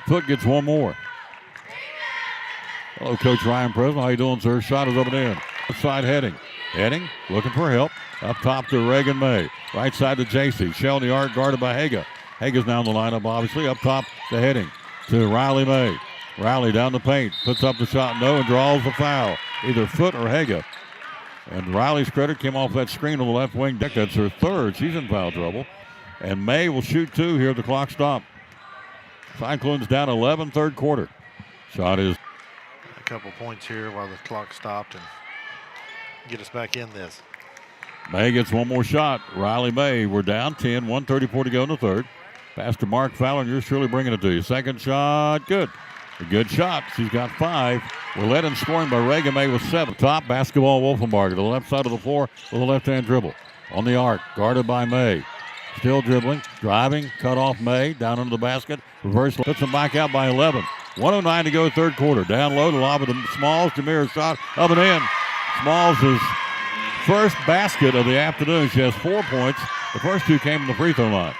Foot gets 1 more. Hello, Coach Ryan Presnell. How you doing, sir? Shot is up and in. Outside heading. Heading, looking for help. Up top to Reagan May. Right side to J.C. Shell in the arc, guarded by Haga. Haga's now in the lineup, obviously. Up top to Heading to Riley May. Riley down the paint. Puts up the shot, no, and draws the foul. Either Foot or Haga. And Riley's credit came off that screen on the left wing deck. That's her third. She's in foul trouble. And May will shoot 2 here at the clock stop. Cyclones down 11, third quarter. Shot is a couple points here while the clock stopped and get us back in this. May gets 1 more shot. Riley May, we're down 10, 1:34 to go in the third. Pass to Mark Fowler, and you're surely bringing it to you. Second shot, good. A good shot. She's got 5. We're led in scoring by Reagan May with 7. Top basketball, Wolfenbarger to the left side of the floor with a left-hand dribble. On the arc, guarded by May. Still dribbling, driving, cut off May, down under the basket. Reverse, puts them back out by 11. 1:09 to go third quarter. Down low to lob to Smalls. Jameer shot up and in. Smalls' first basket of the afternoon. She has 4 points. The first 2 came from the free throw line.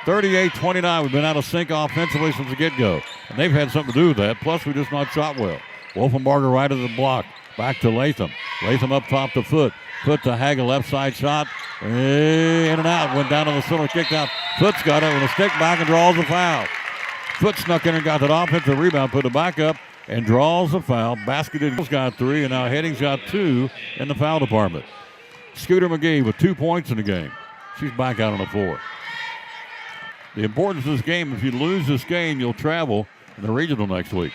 38-29. We've been out of sync offensively since the get-go. And they've had something to do with that. Plus, we just not shot well. Wolfenbarger right of the block. Back to Latham. Latham up top to Foot. Foot to Haga, left side shot. In and out. Went down to the center, kicked out. Foot's got it with a stick back and draws the foul. Foot snuck in and got that offensive rebound, put it back up, and draws the foul. Basketed got 3, and now Heading's got 2 in the foul department. Scooter McGee with 2 points in the game. She's back out on the floor. The importance of this game, if you lose this game, you'll travel in the regional next week.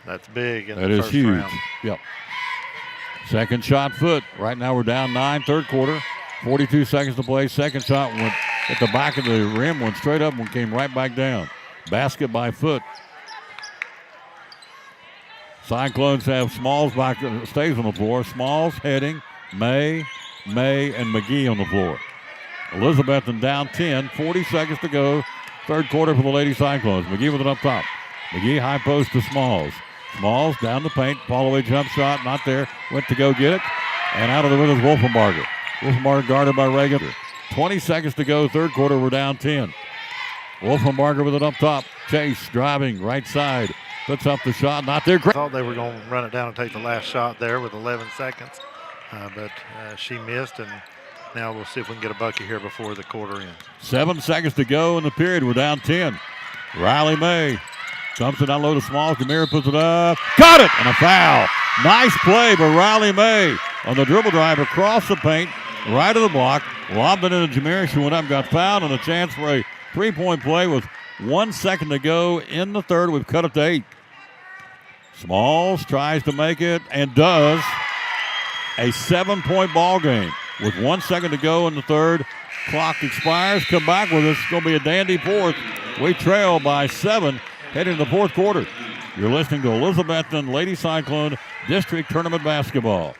That's big in that the is first huge. round. Yep. Second shot, Foot. Right now we're down 9, third quarter. 42 seconds to play. Second shot went at the back of the rim, went straight up and came right back down. Basket by Foot. Cyclones have Smalls back, stays on the floor. Smalls, Heading, May, and McGee on the floor. Elizabethton down 10, 40 seconds to go. Third quarter for the Lady Cyclones. McGee with it up top. McGee high post to Smalls. Smalls down the paint, fall away jump shot, not there. Went to go get it. And out of the rim is Wolfenbarger. Wolfenbarger guarded by Reagan. 20 seconds to go, third quarter, we're down 10. Wolfenbarger with it up top. Chase driving, right side. Puts up the shot, not there. I thought they were going to run it down and take the last shot there with 11 seconds. But she missed, and now we'll see if we can get a bucket here before the quarter ends. 7 seconds to go in the period. We're down 10. Riley May dumps it down low to Smalls. Jameer puts it up. Got it! And a foul. Nice play by Riley May on the dribble drive across the paint, right of the block. Lobbed it into Jameer. She went up, got fouled, and a chance for a three-point play with 1 second to go in the third. We've cut it to 8. Smalls tries to make it and does. A 7-point ball game with 1 second to go in the third. Clock expires. Come back with us. It's going to be a dandy fourth. We trail by 7 heading to the fourth quarter. You're listening to Elizabethton Lady Cyclone District Tournament Basketball.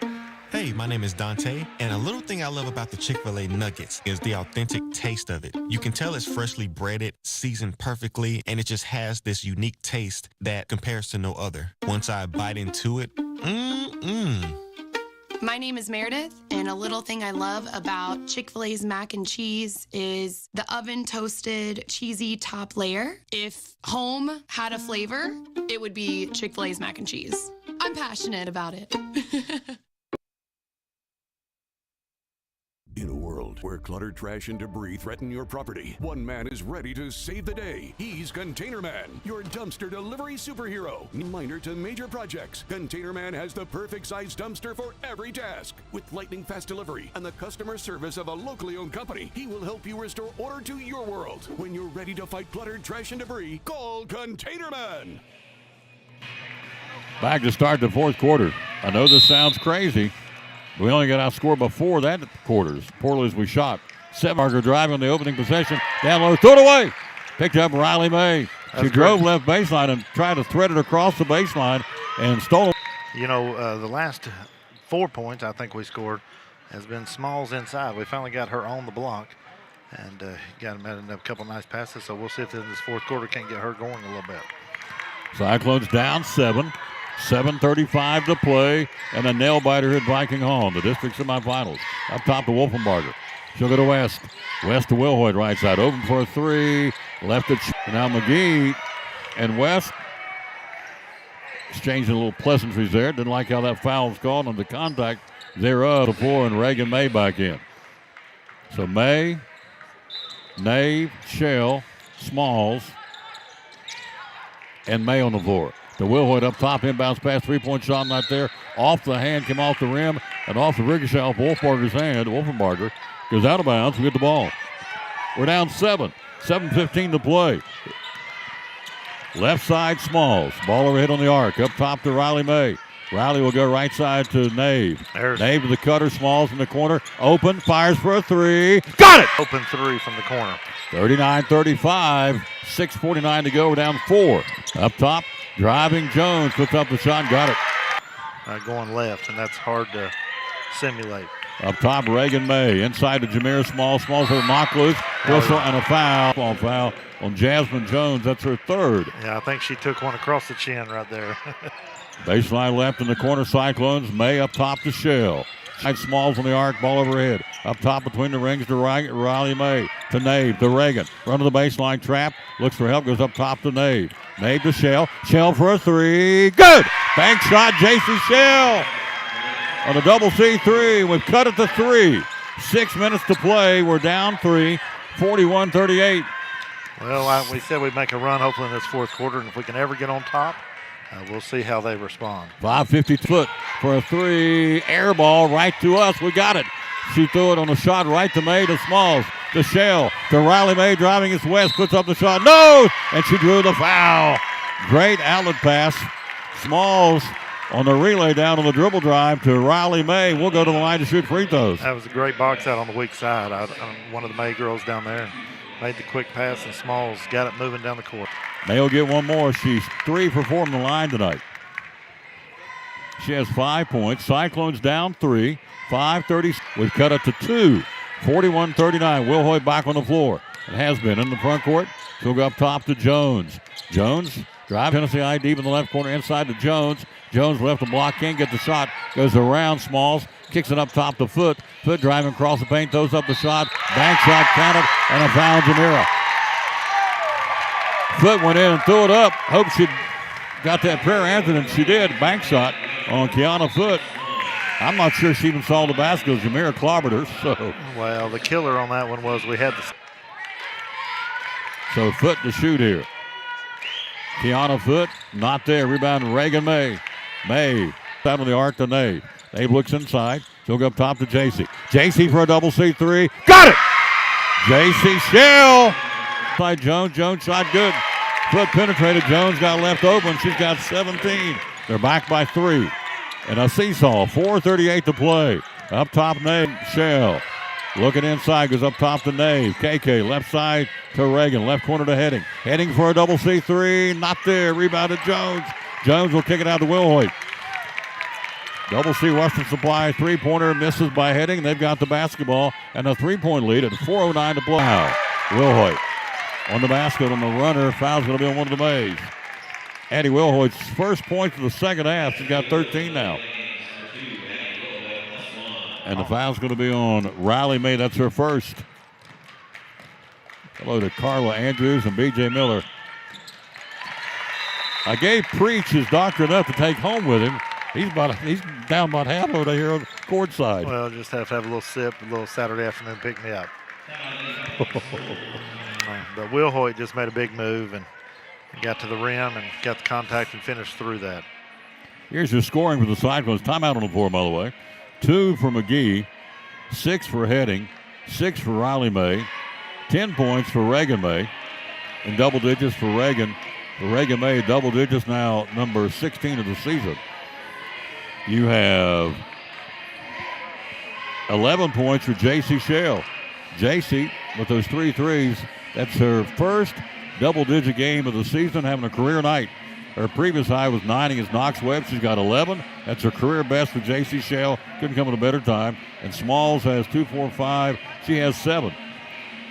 Hey, my name is Dante, and a little thing I love about the Chick-fil-A nuggets is the authentic taste of it. You can tell it's freshly breaded, seasoned perfectly, and it just has this unique taste that compares to no other. Once I bite into it, My name is Meredith, and a little thing I love about Chick-fil-A's mac and cheese is the oven-toasted, cheesy top layer. If home had a flavor, it would be Chick-fil-A's mac and cheese. I'm passionate about it. In a world world where clutter, trash, and debris threaten your property, one man is ready to save the day. He's Container Man, your dumpster delivery superhero. Minor to major projects, Container Man has the perfect size dumpster for every task. With lightning fast delivery and the customer service of a locally owned company, he will help you restore order to your world. When you're ready to fight clutter, trash, and debris, call Container Man. Back to start the fourth quarter. I know this sounds crazy. We only got outscored before that quarter, as poorly as we shot. Setmarker driving on the opening possession. Down low, threw it away. Picked up Riley May. She drove left baseline and tried to thread it across the baseline and stole it. You know, the last 4 points I think we scored has been Smalls inside. We finally got her on the block and got a couple nice passes. So we'll see if in this fourth quarter can't get her going a little bit. Cyclones down 7. 7:35 to play, and a nail-biter at Viking Hall in the district semifinals. Up top to Wolfenbarger. She'll go to West. West to Wilhoit, right side. Open for a 3. Left it. Now McGee and West exchanging little pleasantries there. Didn't like how that foul was called on the contact thereof. The floor, and Reagan May back in. So May, Nave, Shell, Smalls, and May on the floor. The Wilhoit up top, inbounds pass, three-point shot not there. Off the hand, came off the rim, and off the ricochet off Wolfenbarger's hand. Wolfenbarger goes out of bounds. We get the ball. We're down 7. 7:15 to play. Left side, Smalls. Ball overhead on the arc. Up top to Riley May. Riley will go right side to Nave. Nave to the cutter. Smalls in the corner. Open, fires for a 3. Got it! Open 3 from the corner. 39-35. 6:49 to go. We're down 4. Up top. Driving Jones, puts up the shot, got it. Going left, and that's hard to simulate. Up top, Reagan May. Inside to Jameer Smalls. Smalls with a knock loose, whistle, and a foul. Foul on Jasmine Jones. That's her 3rd. Yeah, I think she took one across the chin right there. Baseline left in the corner, Cyclones. May up top to Shell. Smalls on the arc, ball overhead. Up top between the rings to Riley May. To Nave, to Reagan. Run to the baseline, trap. Looks for help, goes up top to Nave. Nave to Shell. Shell for a 3. Good! Bank shot, J.C. Shell. On a double C3. We've cut it to 3. 6 minutes to play. We're down 3. 41-38. Well, we said we'd make a run hopefully in this fourth quarter, and if we can ever get on top, we'll see how they respond. 5:50 foot for a 3. Air ball right to us. We got it. She threw it on a shot right to May, to Smalls, to Shell, to Riley May driving his West, puts up the shot. No! And she drew the foul. Great outlet pass. Smalls on the relay down on the dribble drive to Riley May. We'll go to the line to shoot free throws. That was a great box out on the weak side. One of the May girls down there made the quick pass, and Smalls got it moving down the court. May will get one more. She's 3 for 4 from the line tonight. She has 5 points. Cyclones down 3. 5:30. We've cut it to 2. 41-39. Wilhoit back on the floor. It has been in the front court. She'll go up top to Jones. Jones drive Tennessee eye deep in the left corner inside to Jones. Jones left the block, can't get the shot. Goes around Smalls. Kicks it up top to Foot. Foot driving across the paint, throws up the shot. Bank shot counted, and a foul on Jamira. Foot went in and threw it up. Hope she got that prayer answered, and she did. Bank shot on Kiana Foot. I'm not sure she even saw the basket. Jamira clobbered her. So. Well, the killer on that one was we had the. So Foot to shoot here. Kiana Foot, not there. Rebound Reagan May. May, out on the arc to Nave. Nave looks inside. She'll go up top to JC. JC for a double C3. Got it! JC Shell. By Jones. Jones shot good. Foot penetrated. Jones got left open. She's got 17. They're back by 3. And a seesaw. 4:38 to play. Up top, Nave. Shell. Looking inside. Goes up top to Nave. KK. Left side to Reagan. Left corner to Heading. Heading for a double C3. Not there. Rebounded Jones. Jones will kick it out to Wilhoit. Double C Western Supply. Three-pointer misses by Heading. They've got the basketball and a 3-point lead at 4:09 to play. Wow. Wilhoit on the basket on the runner. Foul's going to be on one of the Mays. Addie Wilhoit's first point for the second half. She's got 13 now. And the foul's going to be on Riley May. That's her first. Hello to Carla Andrews and B.J. Miller. I gave Preach his doctorate enough to take home with him. He's down about half over here on the court side. Well, just have to have a little sip, a little Saturday afternoon pick me up. But Will Hoyt just made a big move and got to the rim and got the contact and finished through that. Here's your scoring for the Cyclones. Timeout on the floor, by the way. 2 for McGee, 6 for Heading, 6 for Riley May, 10 points for Reagan May, and double digits for Reagan. For Reagan May, double digits now, number 16 of the season. You have 11 points for J.C. Shell. J.C. with those 3 threes, that's her first double-digit game of the season, having a career night. Her previous high was 9 against Knox Webb. She's got 11. That's her career best for J.C. Shell. Couldn't come at a better time. And Smalls has 2, 4, 5. She has 7.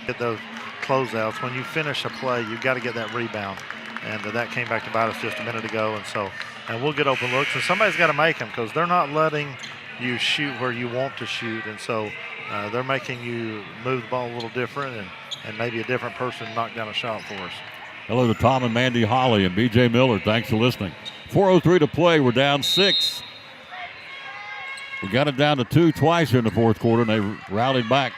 Get those closeouts. When you finish a play, you've got to get that rebound. And that came back to bite us just a minute ago. And we'll get open looks. And somebody's got to make them because they're not letting you shoot where you want to shoot. And so they're making you move the ball a little different and maybe a different person knock down a shot for us. Hello to Tom and Mandy Holly and B.J. Miller. Thanks for listening. 4:03 to play. We're down 6. We got it down to 2 twice here in the fourth quarter, and they rallied back.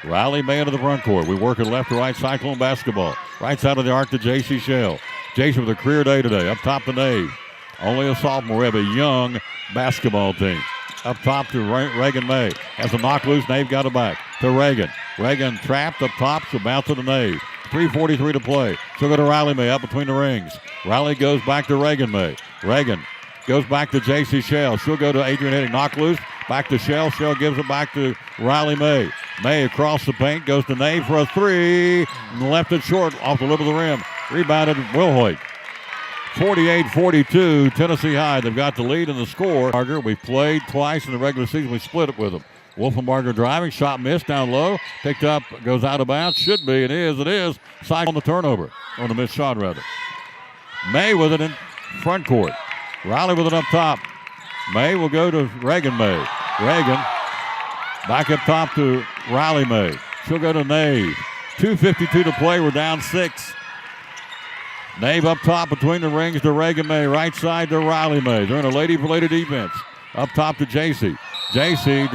Riley May into the front court. We work it left to right, Cyclone basketball. Right side of the arc to J.C. Shell. Jason with a career day today. Up top to Nave. Only a sophomore. We have a young basketball team. Up top to Reagan May. Has a knock loose. Nave got it back to Reagan. Reagan trapped up top. She'll bounce to the Nave. 3:43 to play. She'll go to Riley May up between the rings. Riley goes back to Reagan May. Reagan goes back to J.C. Shell. She'll go to Adrian Heading. Knock loose. Back to Shell. Shell gives it back to Riley May. May across the paint. Goes to Nave for a 3. And left it short off the lip of the rim. Rebounded Will Hoyt. 48-42, Tennessee High. They've got the lead in the score. We played twice in the regular season. We split it with them. Wolfenbarger driving, shot missed down low, picked up, goes out of bounds. Should be, it is. Side on the turnover, on the missed shot rather. May with it in front court. Riley with it up top. May will go to Reagan May. Reagan back up top to Riley May. She'll go to Nave. 2:52 to play. We're down 6. Nave up top between the rings to Reagan May. Right side to Riley May. They're in a lady-for-lady defense. Up top to J.C. J.C.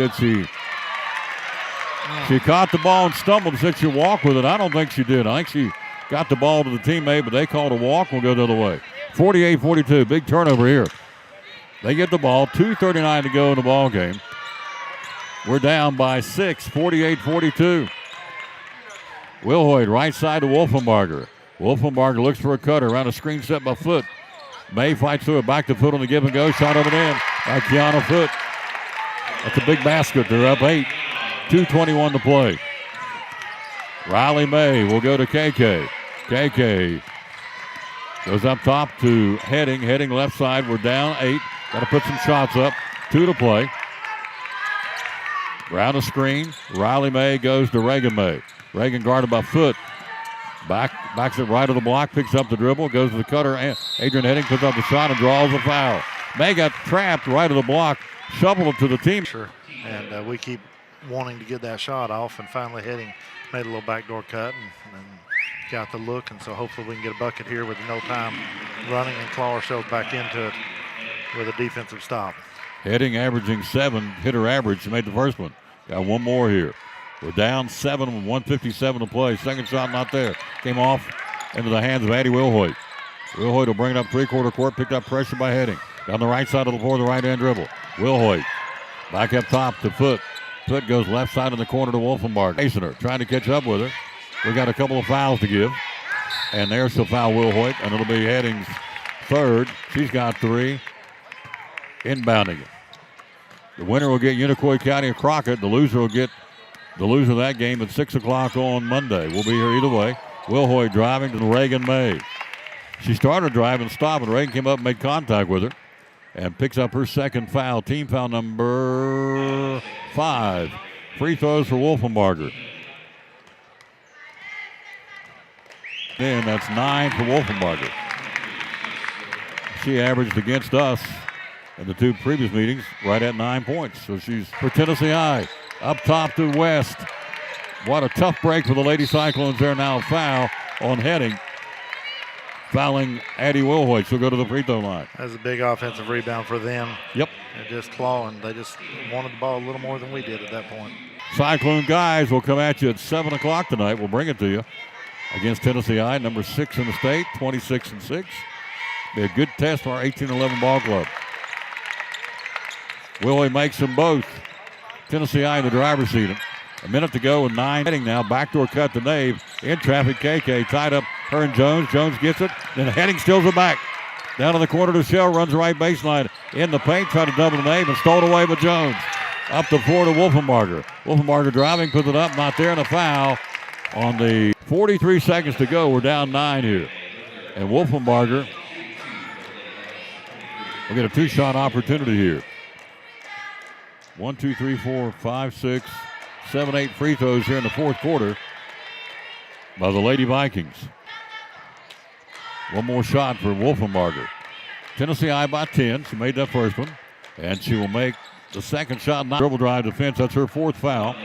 She caught the ball and stumbled and said she'd walk with it. I don't think she did. I think she got the ball to the teammate, but they called a walk. We'll go the other way. 48-42. Big turnover here. They get the ball. 2:39 to go in the ball game. We're down by 6. 48-42. Will Hoyt right side to Wolfenbarger. Wolfenbarger looks for a cutter around a screen set by Foot. May fights through it, back to Foot on the give and go. Shot up and in by Kiana Foot. That's a big basket. They're up 8. 2:21 to play. Riley May will go to KK. KK goes up top to Heading. Heading left side. We're down 8. Got to put some shots up. 2 to play. Round the screen. Riley May goes to Reagan May. Reagan guarded by Foot. Backs it right of the block, picks up the dribble, goes to the cutter. Adrian Heading puts up the shot and draws a foul. May got trapped right of the block, shoveled it to the team. Sure, and we keep wanting to get that shot off, and finally Heading made a little backdoor cut and got the look, and so hopefully we can get a bucket here with no time running, and claw ourselves back into it with a defensive stop. Heading averaging 7, hit her average. She made the first one. Got one more here. We're down 7 with 1:57 to play. Second shot not there. Came off into the hands of Addie Wilhoit. Wilhoit will bring it up three-quarter court. Picked up pressure by Heading. Down the right side of the floor, the right-hand dribble. Wilhoit back up top to Foot. Foot goes left side in the corner to Wolfenbarger. Chasing her, trying to catch up with her. We got a couple of fouls to give. And there she'll foul Wilhoit, and it'll be Heading's third. She's got 3. Inbounding it. The winner will get Unicoi County and Crockett. The loser will get the loser of that game at 6 o'clock on Monday. We'll be here either way. Wilhoit driving to Reagan May. She started driving, stopping. Reagan came up and made contact with her and picks up her second foul. Team foul number 5. Free throws for Wolfenbarger. And that's 9 for Wolfenbarger. She averaged against us in the 2 previous meetings right at 9 points. So she's for Tennessee High. Up top to West. What a tough break for the Lady Cyclones there. Now a foul on Heading. fouling Addie Wilhoit. She'll go to the free throw line. That's a big offensive rebound for them. Yep. They're just clawing. They just wanted the ball a little more than we did at that point. Cyclone guys will come at you at 7 o'clock tonight. We'll bring it to you against Tennessee High, number 6 in the state, 26-6. Be a good test for our 18-11 ball club. Willie makes them both. Tennessee High in the driver's seat. A minute to go with 9. Heading now, backdoor cut to Nave. In traffic, KK tied up her and Jones. Jones gets it. Then heading steals it back. Down in the corner to Shell, runs the right baseline. In the paint, trying to double the Nave and stole it away by Jones. Up the floor to Wolfenbarger. Wolfenbarger driving, puts it up, not there, and a foul on the 43 seconds to go. We're down 9 here. And Wolfenbarger will get a 2-shot opportunity here. 1, 2, 3, 4, 5, 6, 7, 8 free throws here in the fourth quarter by the Lady Vikings. One more shot for Wolfenbarger. Tennessee High by 10. She made that first one. And she will make the second shot. Dribble drive defense. That's her 4th foul.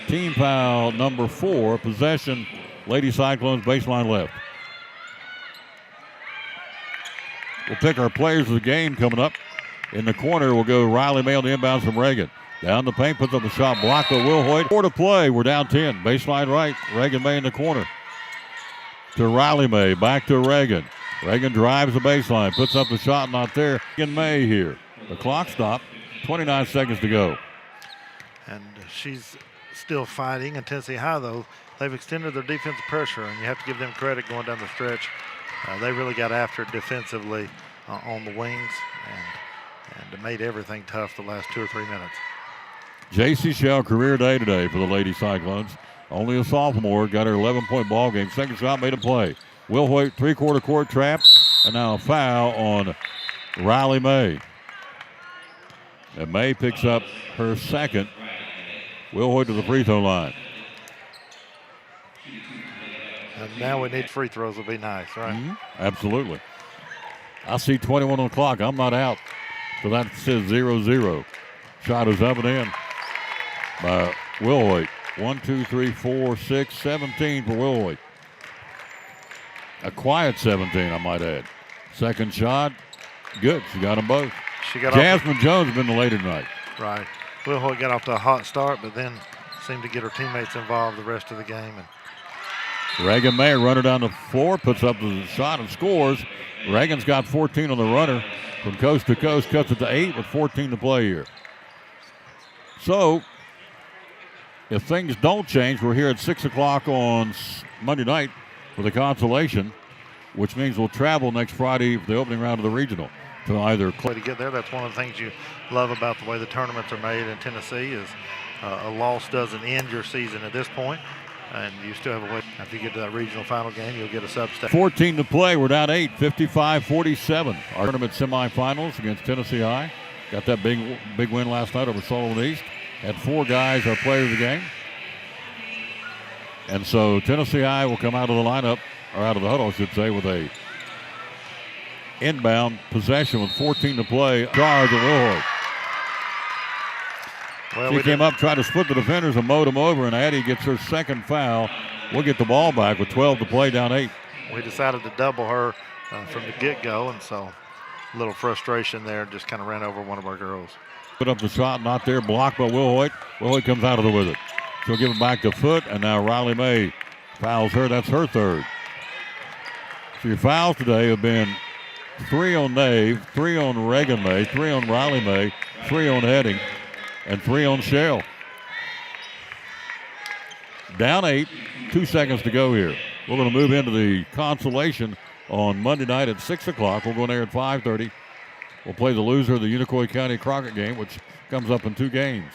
Team foul number 4. Possession. Lady Cyclones baseline left. We'll pick our players of the game coming up. In the corner, we'll go Riley May on the inbounds from Reagan. Down the paint, puts up the shot, blocked by Wilhoit. 4 to play, we're down 10. Baseline right, Reagan May in the corner. To Riley May, back to Reagan. Reagan drives the baseline, puts up the shot, not there. Reagan May here. The clock stopped, 29 seconds to go. And she's still fighting. And Tennessee High, though, they've extended their defensive pressure, and you have to give them credit going down the stretch. They really got after it defensively on the wings, and it made everything tough the last 2 or 3 minutes. J.C. Shell, career day today for the Lady Cyclones. Only a sophomore, got her 11-point ball game. Second shot, made a play. Wilhoit, 3-quarter court trap, and now a foul on Riley May. And May picks up her second. Wilhoit to the free throw line. And now we need free throws, will be nice, right? Mm-hmm. Absolutely. I see 21 on the clock. I'm not out. So that says 0-0. Shot is up and in by Wilhoit. 1, 2, 3, 4, 6, 17 for Wilhoit. A quiet 17, I might add. Second shot, good. She got them both. Jasmine Jones been the lady tonight. Right. Wilhoit got off to a hot start, but then seemed to get her teammates involved the rest of the game. And Reagan May runner down the floor, puts up the shot and scores. Reagan's got 14 on the runner from coast to coast, cuts it to 8 with 14 to play here. So, if things don't change, we're here at 6 o'clock on Monday night for the consolation, which means we'll travel next Friday for the opening round of the regional to either to get there. That's one of the things you love about the way the tournaments are made in Tennessee is a loss doesn't end your season at this point, and you still have a way. If you get to that regional final game, you'll get a sub-state. 14 to play. We're down 8, 55-47. Our tournament semifinals against Tennessee High. Got that big win last night over Sullivan East. Had 4 guys our player of the game. And so Tennessee High will come out of the lineup, or out of the huddle, I should say, with a inbound possession with 14 to play. Charge at Wilhoit. Well, she came up, tried to split the defenders and mowed them over, and Addie gets her second foul. We'll get the ball back with 12 to play, down 8. We decided to double her from the get-go, and so a little frustration there, just kind of ran over one of our girls. Put up the shot, not there, blocked by Wilhoit. Wilhoit comes out of it with it. She'll give it back to Foot, and now Riley May fouls her. That's her third. So your fouls today have been 3 on Nave, 3 on Reagan May, 3 on Riley May, 3 on Heading, and 3 on Shell. Down 8, 2 seconds to go here. We're going to move into the consolation on Monday night at 6 o'clock. We'll go in there at 5:30. We'll play the loser of the Unicoi County Crockett game, which comes up in 2 games.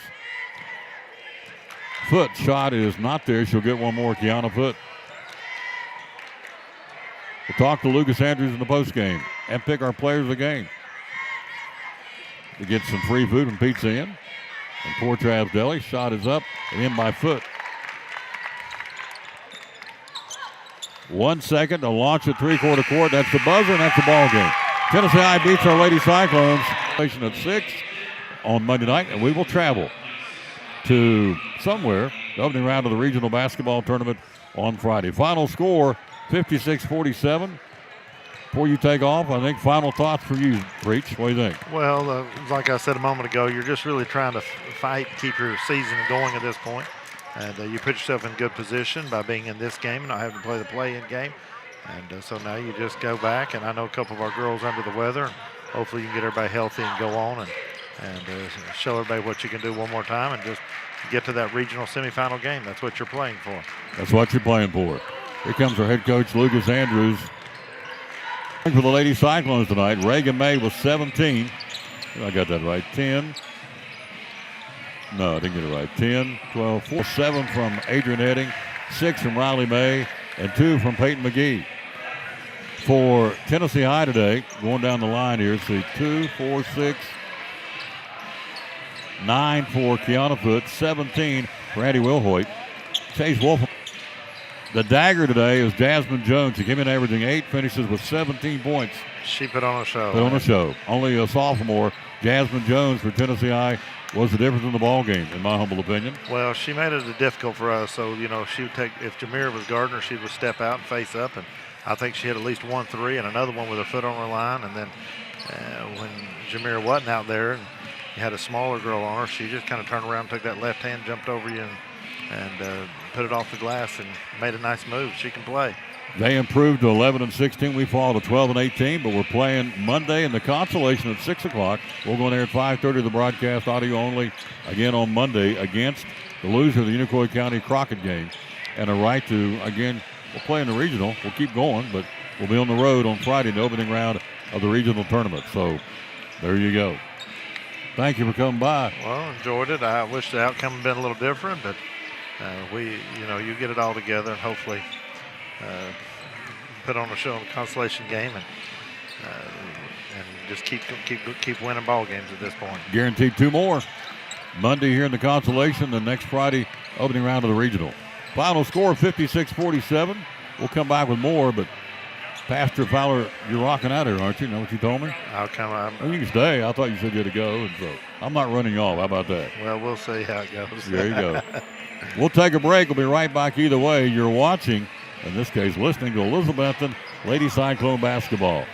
Foot shot is not there. She'll get one more, Kiana Foot. We'll talk to Lucas Andrews in the postgame and pick our players of the game. To get some free food and pizza in. And Poor Trav's Deli. Shot is up and in by Foot. 1 second to launch at 3-quarter court. That's the buzzer, and that's the ball game. Tennessee High beats our Lady Cyclones at 6 on Monday night, and we will travel to somewhere, the opening round of the regional basketball tournament on Friday. Final score, 56-47. before you take off, I think final thoughts for you, Breach. What do you think? Well, like I said a moment ago, you're just really trying to fight, keep your season going at this point. And you put yourself in good position by being in this game and not having to play the play-in game. And so now you just go back, and I know a couple of our girls under the weather. Hopefully you can get everybody healthy and go on and show everybody what you can do one more time and just get to that regional semifinal game. That's what you're playing for. That's what you're playing for. Here comes our head coach, Lucas Andrews. For the Lady Cyclones tonight, Reagan May was 17. I got that right. 10. No, I didn't get it right. 10, 12, 4, 7 from Adrian Edding, 6 from Riley May, and 2 from Peyton McGee. For Tennessee High today, going down the line here, see 2, 4, 6, 9 for Kiana Foote, 17 for Andy Wilhoit. Chase Wolf. The dagger today is Jasmine Jones. She came in averaging 8, finishes with 17 points. She put on a show. Put on a show. Only a sophomore, Jasmine Jones for Tennessee High, was the difference in the ball game, in my humble opinion. Well, she made it difficult for us. So, she would take, if Jamira was Gardner, she would step out and face up. And I think she hit at least 1 3 and another one with her foot on her line. And then when Jamira wasn't out there and you had a smaller girl on her, she just kind of turned around, took that left hand, jumped over you, and put it off the glass and made a nice move. She can play. They improved to 11-16. We fall to 12-18, but we're playing Monday in the consolation at 6 o'clock. We'll go in there at 5:30, the broadcast audio only, again on Monday against the loser of the Unicoi County Crockett game. And a right to, again, we'll play in the regional. We'll keep going, but we'll be on the road on Friday in the opening round of the regional tournament. So there you go. Thank you for coming by. Well, enjoyed it. I wish the outcome had been a little different, but you get it all together and hopefully put on a show in the consolation game and just keep winning ball games at this point. Guaranteed 2 more. Monday here in the consolation, the next Friday opening round of the regional. Final score 56-47. We'll come back with more, but Pastor Fowler, you're rocking out here, aren't you? Know what you told me? I'll come out. Oh, you can stay. I thought you said you had to go, and so I'm not running you off. How about that? Well, we'll see how it goes. There you go. We'll take a break. We'll be right back either way. You're watching, in this case, listening to Elizabethton Lady Cyclone basketball.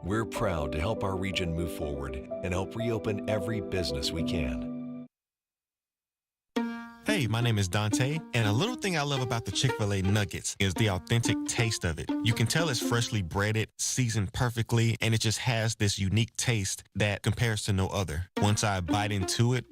We're proud to help our region move forward and help reopen every business we can. Hey, my name is Dante, and a little thing I love about the Chick-fil-A nuggets is the authentic taste of it. You can tell it's freshly breaded, seasoned perfectly, and it just has this unique taste that compares to no other. Once I bite into it,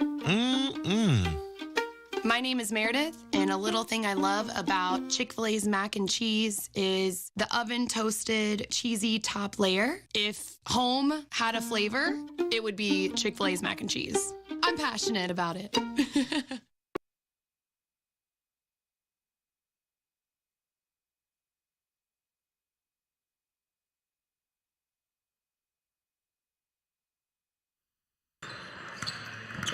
My name is Meredith, and a little thing I love about Chick-fil-A's mac and cheese is the oven-toasted, cheesy top layer. If home had a flavor, it would be Chick-fil-A's mac and cheese. I'm passionate about it.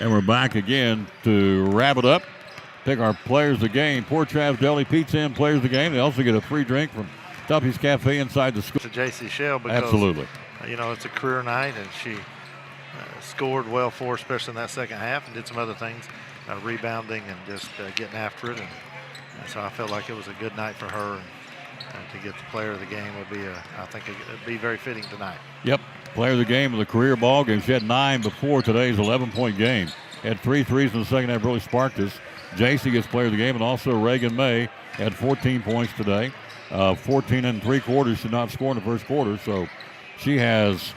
And we're back again to wrap it up. Pick our players of the game. Port Travis Deli Pizza Inn players of the game. They also get a free drink from Tuffy's Cafe inside the school. To J.C. Shell because, absolutely. It's a career night, and she scored well for us, especially in that second half, and did some other things, rebounding and just getting after it. And so I felt like it was a good night for her. And to get the player of the game would be, I think, it'd be very fitting tonight. Yep, player of the game of the career ball game. She had 9 before today's 11-point game. Had 3 threes in the second half, really sparked us. JC gets player of the game, and also Reagan May had 14 points today. 14 and 3/4 should not score in the first quarter, so she has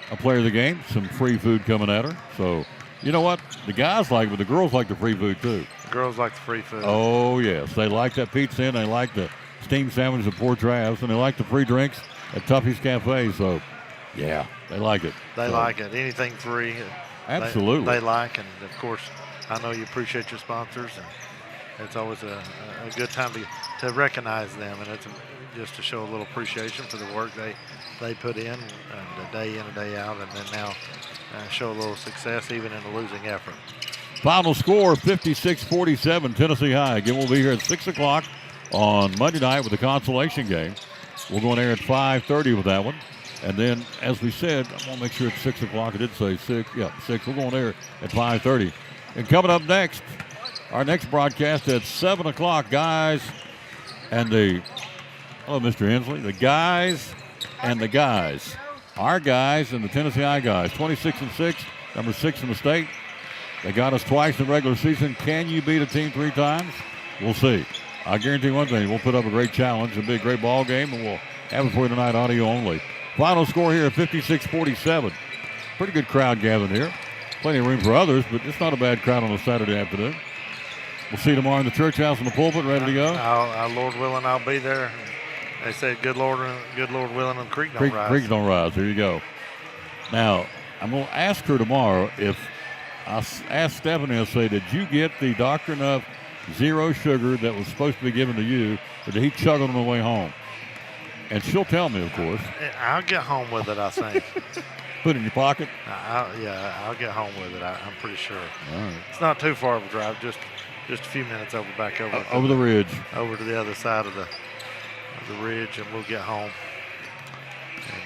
a player of the game, some free food coming at her. So, you know what? The guys like it, but the girls like the free food too. The girls like the free food. Oh, yes. They like that pizza and they like the steamed sandwiches at Port Travis, and they like the free drinks at Tuffy's Cafe. So, yeah, they like it. They like it. Anything free. Absolutely. They like, and of course, I know you appreciate your sponsors, and it's always a good time to recognize them, and it's just to show a little appreciation for the work they put in, and day and day out, and then now show a little success even in a losing effort. Final score 56-47 Tennessee High. Again, we'll be here at 6 o'clock on Monday night with the consolation game. We'll go on air at 5:30 with that one. And then, as we said, I want to make sure it's 6 o'clock. I did say 6. Yeah, 6. We're going there at 5:30. And coming up next, our next broadcast at 7 o'clock, guys and the, hello, Mr. Hensley, the guys and the guys. Our guys and the Tennessee High guys, 26-6, number 6 in the state. They got us twice in the regular season. Can you beat a team 3 times? We'll see. I guarantee one thing, we'll put up a great challenge. It'll be a great ball game, and we'll have it for you tonight, audio only. Final score here, 56-47. Pretty good crowd gathered here. Plenty of room for others, but it's not a bad crowd on a Saturday afternoon. We'll see you tomorrow in the church house in the pulpit, ready to go. Lord willing, I'll be there. They said, good Lord willing, and the creek don't rise. Creek don't rise. There you go. Now, I'm going to ask her tomorrow if I asked Stephanie, I'll say, did you get the doctrine of zero sugar that was supposed to be given to you, or did he chug it on the way home? And she'll tell me, of course. I'll get home with it, I think. Put it in your pocket? I'll get home with it. I'm pretty sure. All right. It's not too far of a drive, just a few minutes back over. Over the ridge. Over to the other side of the ridge, and we'll get home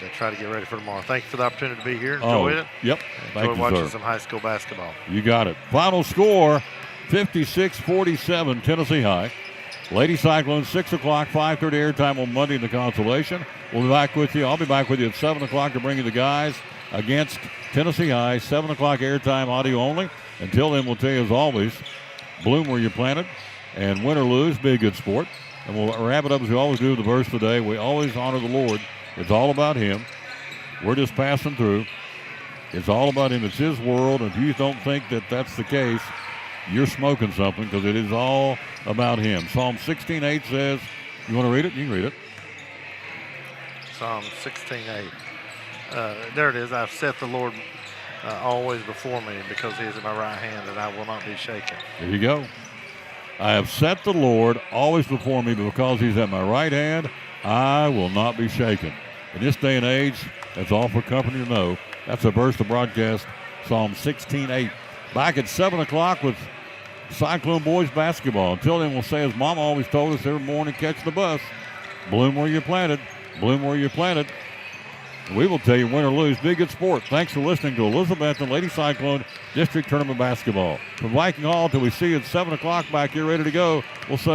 and try to get ready for tomorrow. Thank you for the opportunity to be here. Enjoyed it. Yep. Enjoyed watching some high school basketball. You got it. Final score, 56-47 Tennessee High. Lady Cyclones, 6 o'clock, 5:30 airtime on Monday in the consolation. We'll be back with you. I'll be back with you at 7 o'clock to bring you the guys against Tennessee High. 7 o'clock airtime, audio only. Until then, we'll tell you as always, bloom where you're planted, and win or lose, be a good sport. And we'll wrap it up as we always do with the verse today. We always honor the Lord. It's all about Him. We're just passing through. It's all about Him. It's His world. If you don't think that that's the case, you're smoking something, because it is all about Him. Psalm 16:8 says, you want to read it? You can read it. Psalm 16:8. There it is. I've set the Lord always before me, because He is at my right hand, and I will not be shaken. There you go. I have set the Lord always before me, because He's at my right hand, I will not be shaken. In this day and age, that's all for company to know. That's a verse to broadcast, Psalm 16:8. Back at 7 o'clock with Cyclone boys basketball. Until then, we'll say, as Mama always told us every morning, catch the bus. Bloom where you're planted. Bloom where you're planted. We will tell you, win or lose, be a good sport. Thanks for listening to Elizabethton Lady Cyclone District Tournament Basketball. From Viking Hall till we see you at 7 o'clock back here ready to go, we'll say